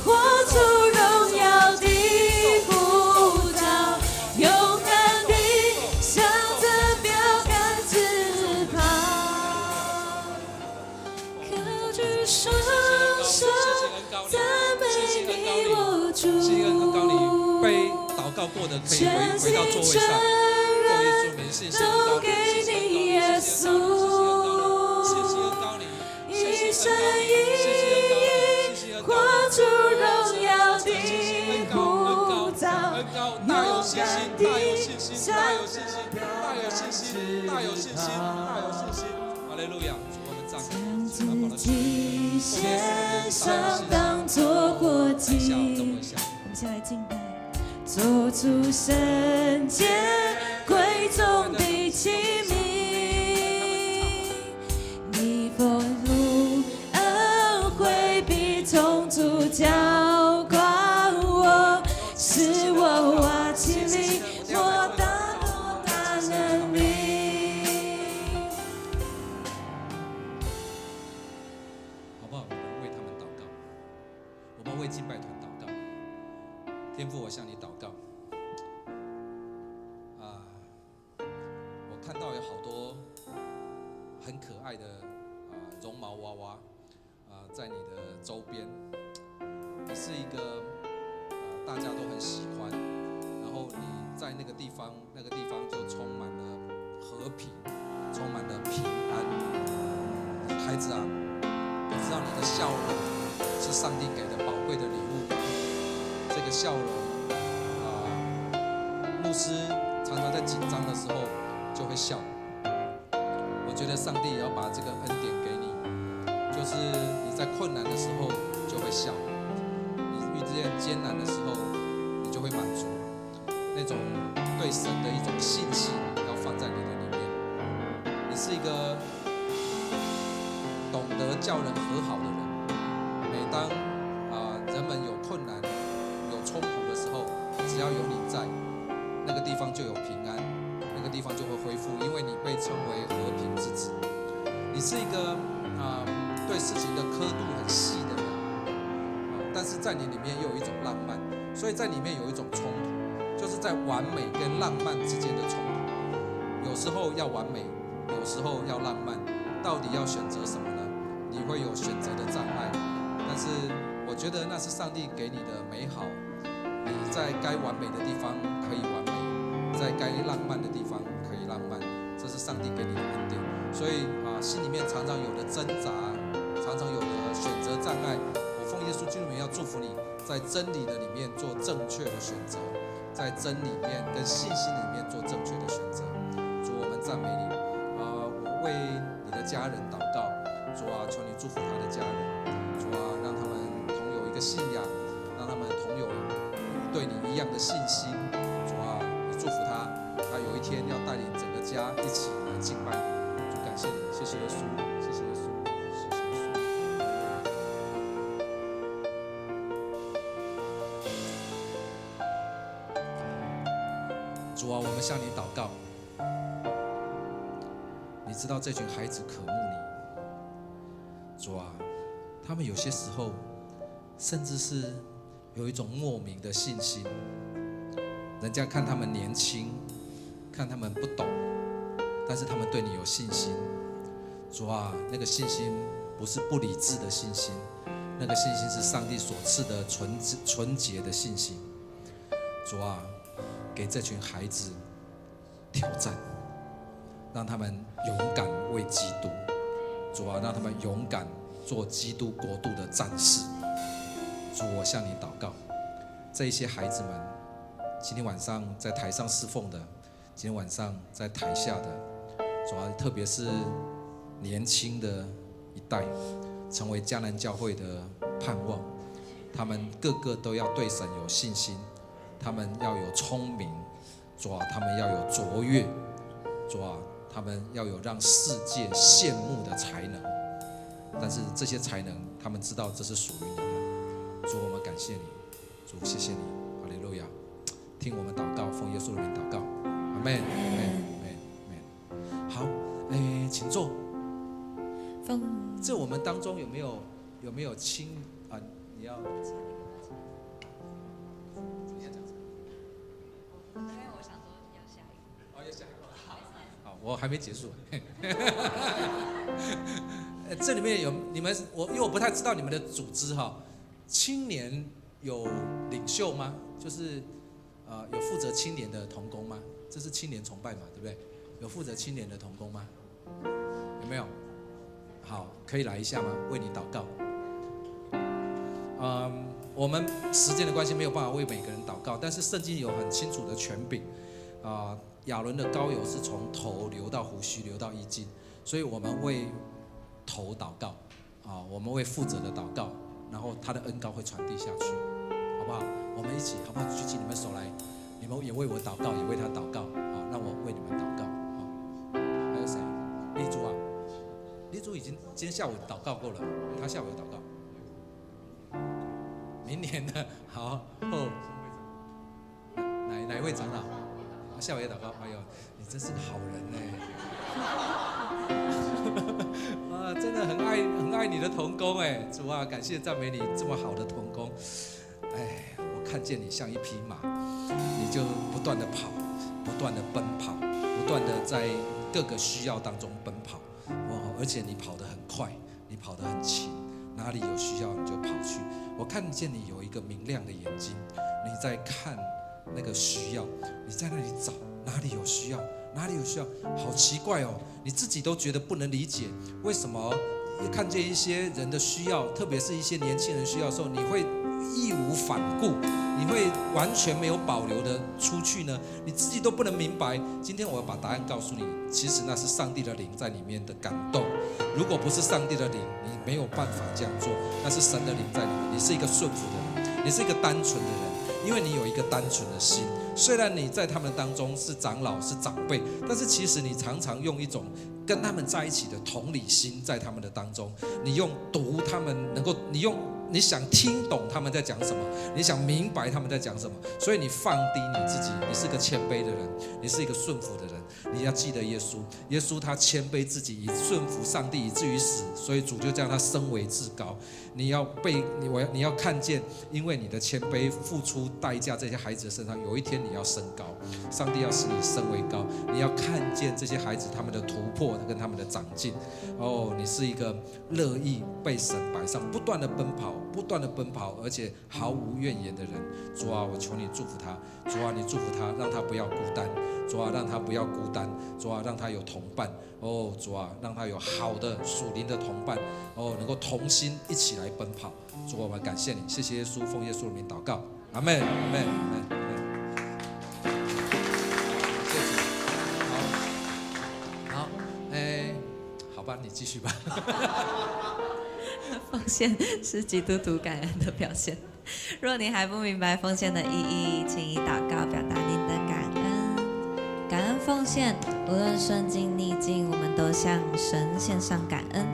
活出荣耀的呼召，勇敢地向着标杆直跑，高举双手赞美你我主，信心恩膏你被祷告过的可以回到座位上。奉耶稣名，信心恩膏你，信心恩膏你，一生一活出荣耀的呼召，大有信心，大有信心，大有信心，大有信心，大有信心，大有信心。哈利路亚，主我们赞美将自己献上当作活祭，我们先来敬拜，做出圣洁贵重的器皿，你丰富恩惠必充足浇灌我，使我瓦器里莫大能力。好不好？我们为他们祷告，我们为敬拜团祷告。天父，我向你祷告。我看到有好多很可爱的绒毛娃娃在你的周边。你是一个大家都很喜欢，然后你在那个地方就充满了和平，充满了平安。孩子啊，我知道你的笑容是上帝给的宝贵的礼物。这个笑容牧师常常在紧张的时候就会笑。我觉得上帝也要把这个恩典给你，就是你在困难的时候就会笑，你遇见艰难的时候你就会满足。那种对神的一种信心要放在你的里面。你是一个懂得叫人和好的人。每当人们有困难、有冲突的时候，只要有你在，那个地方就有平安，那个地方就会恢复，因为你被称为和平之子。你是一个对事情的刻度很细的人，但是在你里面又有一种浪漫，所以在里面有一种冲突，就是在完美跟浪漫之间的冲突。有时候要完美，有时候要浪漫，到底要选择什么呢？你会有选择的障碍。但是我觉觉得那是上帝给你的美好。你在该完美的地方可以完美，在该浪漫的地方可以浪漫，这是上帝给你的恩典。所以心里面常常有的挣扎，常常有的选择障碍，我奉耶稣基督的名要祝福你，在真理的里面做正确的选择，在真里面跟信心里面做正确的选择。主，我们赞美你我为你的家人祷告，主啊，求你祝福他的家人，主啊，让他们同有一个信仰，让他们同有对你一样的信心。主啊，你祝福他有一天要带领整个家一起来敬拜你。主，感谢你，谢谢耶稣，谢谢耶稣，谢谢耶稣。主啊，我们向你祷告，你知道这群孩子渴慕你。主啊，他们有些时候甚至是有一种莫名的信心，人家看他们年轻，看他们不懂，但是他们对你有信心。主啊，那个信心不是不理智的信心，那个信心是上帝所赐的纯洁的信心。主啊，给这群孩子挑战，让他们勇敢为基督。主啊，让他们勇敢做基督国度的战士。主，我向你祷告，这一些孩子们，今天晚上在台上侍奉的，今天晚上在台下的，主啊，特别是年轻的一代，成为迦南教会的盼望。他们个个都要对神有信心，他们要有聪明，主啊，他们要有卓越，主啊，他们要有让世界羡慕的才能。但是这些才能，他们知道这是属于你的。主，我们感谢你，主，谢谢你，哈利路亚。听我们祷告，奉耶稣的名祷告，阿们，阿们，阿们。好，请坐。这我们当中有没有亲啊？你要？好，我还没结束。这里面有你们，因为我不太知道你们的组织哈。青年有领袖吗？就是有负责青年的同工吗？这是青年崇拜嘛，对不对？有负责青年的同工吗？有没有？好，可以来一下吗？为你祷告。我们时间的关系没有办法为每个人祷告，但是圣经有很清楚的权柄。亚伦的膏油是从头流到胡须，流到衣襟，所以我们为头祷告，我们为负责的祷告，然后他的恩膏会传递下去，好不好？我们一起好不好？举起你们手来，你们也为我祷告，也为他祷告，让我为你们祷告。还有谁？立柱啊，立柱已经今天下午祷告过了，他下午有祷告。明年的好后哪一位长老？下午也祷告。哎呦，你真是个好人呢！真的很爱你的同工哎，主啊，感谢赞美你这么好的同工。我看见你像一匹马，你就不断的跑，不断的奔跑，不断的在各个需要当中奔跑。而且你跑得很快，你跑得很勤，哪里有需要你就跑去。我看见你有一个明亮的眼睛，你在看那个需要，你在那里找哪里有需要，哪里有需要。好奇怪哦，你自己都觉得不能理解，为什么看见一些人的需要，特别是一些年轻人需要的时候，你会义无反顾，你会完全没有保留的出去呢？你自己都不能明白。今天我要把答案告诉你，其实那是上帝的灵在里面的感动。如果不是上帝的灵，你没有办法这样做，那是神的灵在里面。你是一个顺服的人，你是一个单纯的人，因为你有一个单纯的心。虽然你在他们当中是长老是长辈，但是其实你常常用一种跟他们在一起的同理心在他们的当中，你用读他们你想听懂他们在讲什么，你想明白他们在讲什么，所以你放低你自己，你是个谦卑的人，你是一个顺服的人。你要记得耶稣，耶稣他谦卑自己，以顺服上帝以至于死，所以主就将他升为至高。你要看见，因为你的谦卑付出代价，这些孩子的身上，有一天你要升高，上帝要使你升为高。你要看见这些孩子他们的突破跟他们的长进。你是一个乐意被神摆上，不断的奔跑，不断的奔跑，而且毫无怨言的人。主啊，我求你祝福他。主啊，你祝福他，让他不要孤单。主啊，让他不要孤单。主啊，让他有同伴。哦，主啊，让他有好的属灵的同伴。哦，能够同心一起来奔跑。主啊，我们感谢你，谢谢耶稣，奉耶稣的名祷告，阿门，阿门，阿门，阿门。谢谢。好，好吧，你继续吧。奉献是基督徒感恩的表现。若你还不明白奉献的意义，请以祷告表达您的感恩。感恩奉献，无论顺境逆境，我们都向神献上感恩，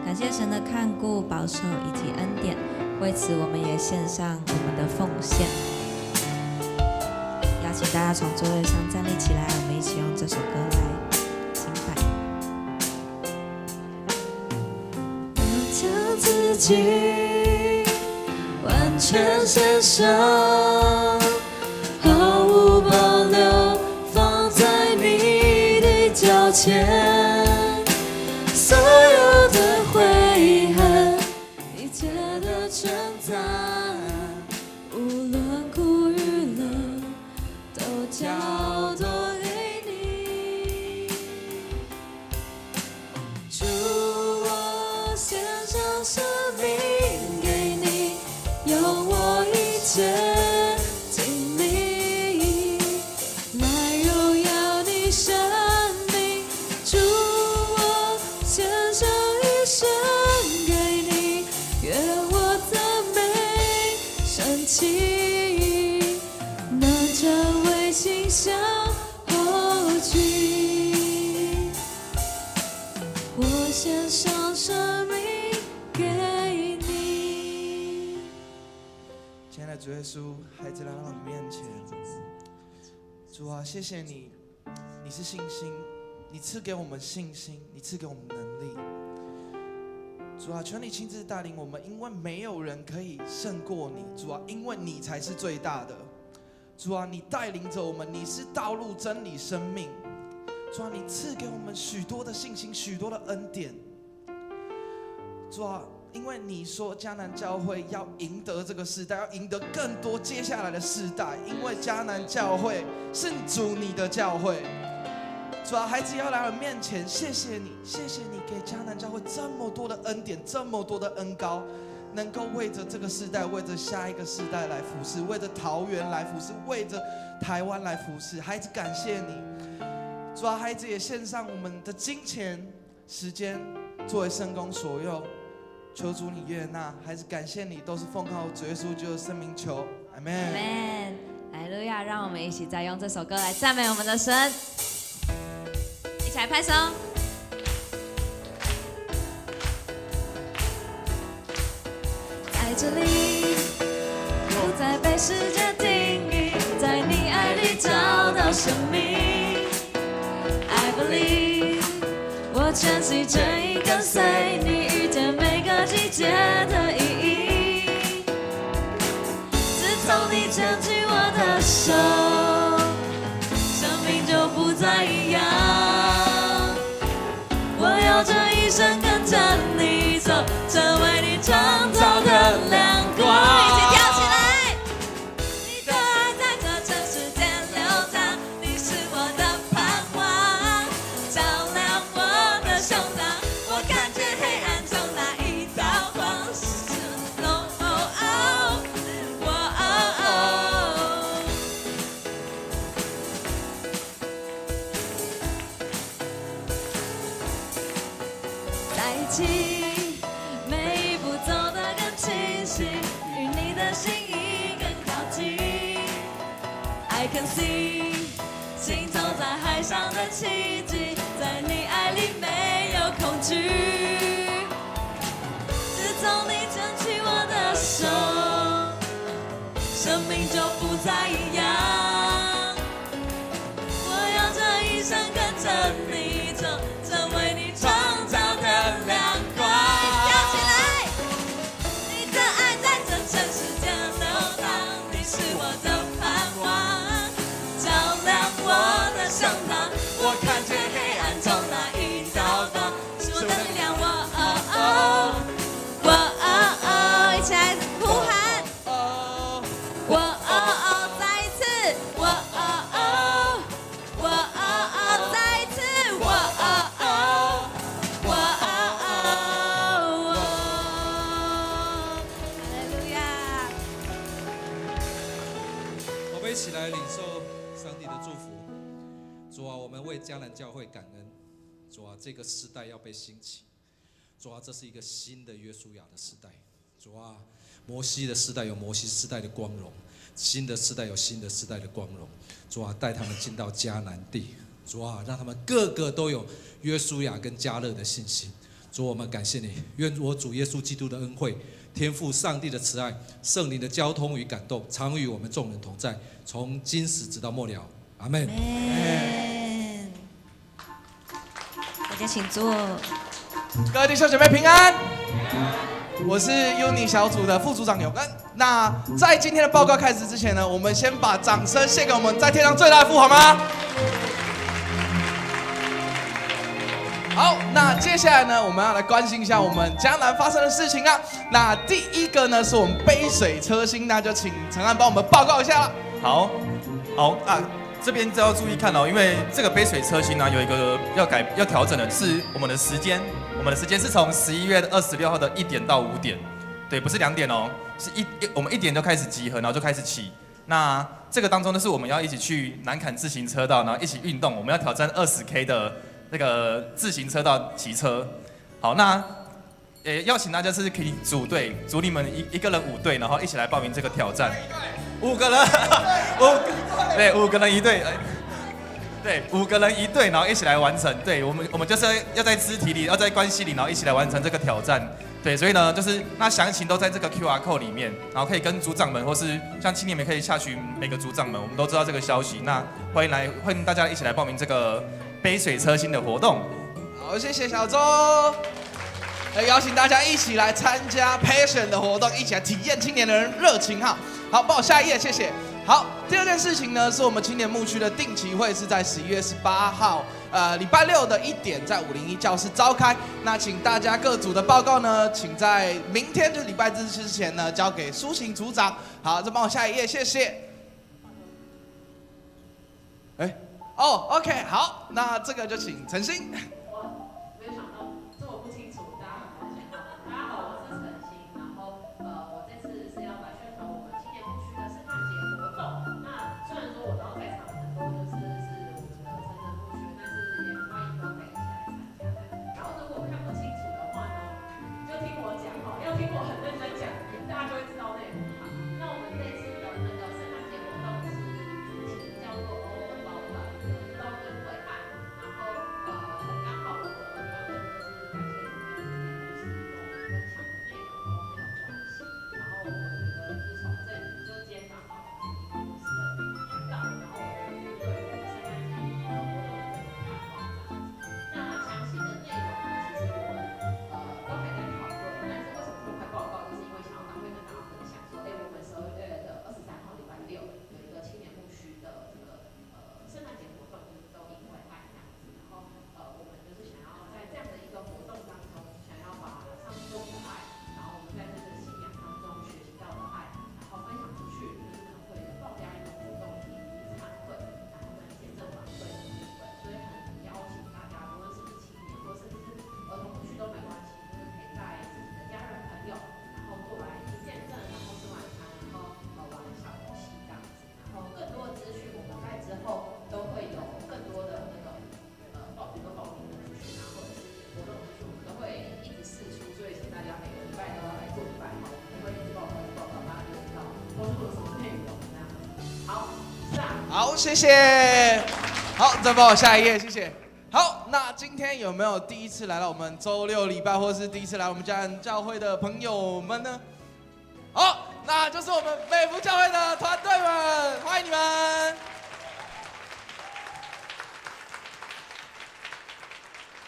感谢神的看顾、保守以及恩典。为此，我们也献上我们的奉献。邀请大家从座位上站立起来，我们一起用这首歌来敬拜。将自己完全献上，毫无保留放在你的脚前，所有的悔恨，一切的称赞，无论苦与乐，都交托给你。主，我献上生命给你，用我一切精力来荣耀你生命。主，我献上一生给你，愿我赞美神奇，能成为馨香火炬。我献上生命给你。亲爱的主耶稣，孩子来到你面前，主啊，谢谢你，你是信心，你赐给我们信心，你赐给我们能力。主啊，求你亲自带领我们，因为没有人可以胜过你。主啊，因为你才是最大的。主啊，你带领着我们，你是道路、真理、生命。主啊，你赐给我们许多的信心，许多的恩典。主啊，因为你说迦南教会要赢得这个世代，要赢得更多接下来的世代，因为迦南教会是主你的教会。主啊，孩子要来到面前，谢谢你，谢谢你给迦南教会这么多的恩典，这么多的恩膏，能够为着这个世代，为着下一个世代来服侍，为着桃园来服侍，为着台湾来服侍。孩子，感谢你。主啊，孩子也献上我们的金钱、时间，作为圣工所用。求主你悦纳，孩子，感谢你，都是奉靠主耶稣基督的圣名求，阿门。阿门，哈利路亚！让我们一起再用这首歌来赞美我们的神，一起来拍手。在这里，不再被世界定义，在你爱里找到生命。I believe， 我全心全意跟随你，遇见每个季节的意义。自从你牵起我的手，生命就不再一样。我要这一生跟着你走，成为你创造的亮光。一起跳起来！你的爱在这尘世间流淌，你是我的盼望，照亮我的胸膛。我看见黑暗中那一道光，是在一起，每一步走得更清晰，与你的心意更靠近。I can see， 行走在海上的奇迹，在你爱里没有恐惧。自从你牵起我的手，生命就不再一样。我要这一生跟着你走，成为你创造的亮光。跳起来！你的爱在这尘世间流淌，你是我的盼望，照亮我的胸膛。我看见黑暗中那一道光，是我的力量。起来领受上帝的祝福。主啊，我们为迦南教会感恩。主啊，这个时代要被兴起。主啊，这是一个新的约书亚的时代。主啊，摩西的时代有摩西时代的光荣，新的时代有新的时代的光荣。主啊，带他们进到迦南地。主啊，让他们个个都有约书亚跟迦勒的信心。主，我们感谢你，愿我主耶稣基督的恩惠、天父上帝的慈爱、圣灵的交通与感动，常与我们众人同在，从今时直到末了。阿们。大家请坐。各位弟兄姐妹平安。我是 Uni 小组的副组长永恩。那在今天的报告开始之前呢，我们先把掌声献给我们在天上最大的父，好吗？好，那接下来呢，我们要来关心一下我们迦南发生的事情啊。那第一个呢，是我们杯水车薪，那就请陈安帮我们报告一下了。好啊，这边都要注意看哦，因为这个杯水车薪呢，有一个要调整的是我们的时间，我们的时间是从11月26号的1点到5点，对，不是2点哦，是我们1点就开始集合，然后就开始骑。那这个当中呢，是我们要一起去南坎自行车道，然后一起运动，我们要挑战20K 的那个自行车道骑车。好，那邀请大家是可以组队，组你们一个人5队，然后一起来报名这个挑战。5个人，5个人一队，对，5个人一队，然后一起来完成。对，我们就是要在肢体里，要在关系里，然后一起来完成这个挑战。对，所以呢，就是那详情都在这个 QR code 里面，然后可以跟组长们，或是像青年们可以下询每个组长们，我们都知道这个消息。那欢迎大家一起来报名这个杯水车薪的活动。好，谢谢小周。邀请大家一起来参加 Passion 的活动，一起来体验青年人热情哈。好，帮我下一页，谢谢。好，第二件事情呢，是我们青年牧区的定期会是在11月18号，礼拜六的1点在501教室召开。那请大家各组的报告呢，请在明天就是礼拜日之前呢，交给苏醒组长。好，再帮我下一页，谢谢。OK， 好，那这个就请陈鑫。没有想到这么不清楚，大家很抱歉。大家好，我是陈鑫，然后我这次是要来宣传我们青年牧区的圣诞节活动。那虽然说我知道在场很多就是我们的成人牧区，但是也欢迎都可以一起来参加。然后如果看不清楚的话呢，就听我讲哦，要听我很认真讲，大家就会知道内容。好，那我们这次的那个圣诞节活动是主题叫做 All About Love。都跟会爱，然后很刚好我的原本就是感谢你们今天牧师跟我们分享的内容都很有关系，然后我觉得就是从这里就是今天刚好一个牧师的频道，然后我们就对我们圣诞节活动的内容看法这样子。那详细的内容呢，其实我们都还在讨论，但是为什么这么快报告，就是因为想要赶快跟大家分享说，我们12月的23号礼拜六有一个青年牧区的这个圣诞节活动。都因为爱这样子，然后我们就是想要在这样的一个活动当中，想要把上帝中的爱，然后我们在这个信仰当中学习到的爱，然后分享出去，就是可能会报加一个活动题是反馈，然后跟见证反馈的部分，所以很邀请大家，无论是不是青年，或甚至是儿童牧区都没关系，就是可以带自己的家人朋友，然后过来去见证，然后吃晚餐，然后玩小游戏这样子，然后更多的资讯我们在之后都会有更多的那个比如说报名的资讯啊，或者是活动资讯，我们都会一直释出，所以请大家每个礼拜都要来做礼拜，好，我们会一直报告，大家就知道都是什么内容这样。好，是啊。好，谢谢。好，再帮我下一页，谢谢。好，那今天有没有第一次来到我们周六礼拜，或是第一次来我们迦南教会的朋友们呢？好，那就是我们美福教会的团队们，欢迎你们。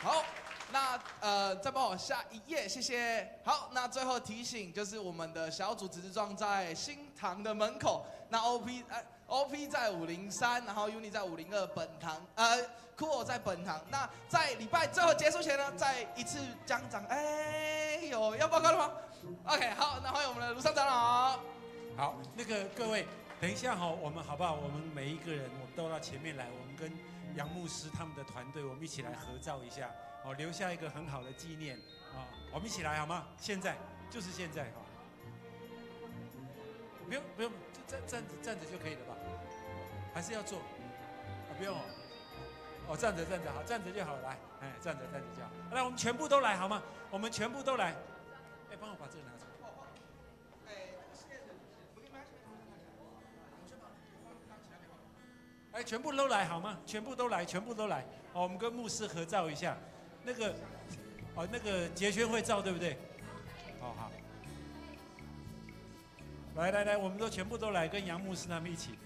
好，那再帮我下一页，谢谢。好，那最后提醒就是我们的小组只是装在新堂的门口，那 OP 在503，然后 Uni 在502本堂，Cool 在本堂。那在礼拜最后结束前呢，再一次将长，有要报告了吗 ？OK， 好，那欢迎我们的卢尚长老。好，那个各位，等一下哈，我们好不好？我们每一个人，我们都到前面来，我们跟杨牧师他们的团队，我们一起来合照一下，哦，留下一个很好的纪念啊！我们一起来好吗？现在就是现在哈，不用，站着就可以了吧？还是要坐？啊，不用哦。哦，站着站着好，站着就好了。来，哎，站着站着就好。来，我们全部都来好吗？我们全部都来。哎，帮我把这个拿出来。哎，全部都来好吗？全部都来，全部都来。哦，我们跟牧师合照一下。那个，哦，那个杰轩会照对不对？哦，好。来来来，我们都全部都来，跟杨牧师他们一起。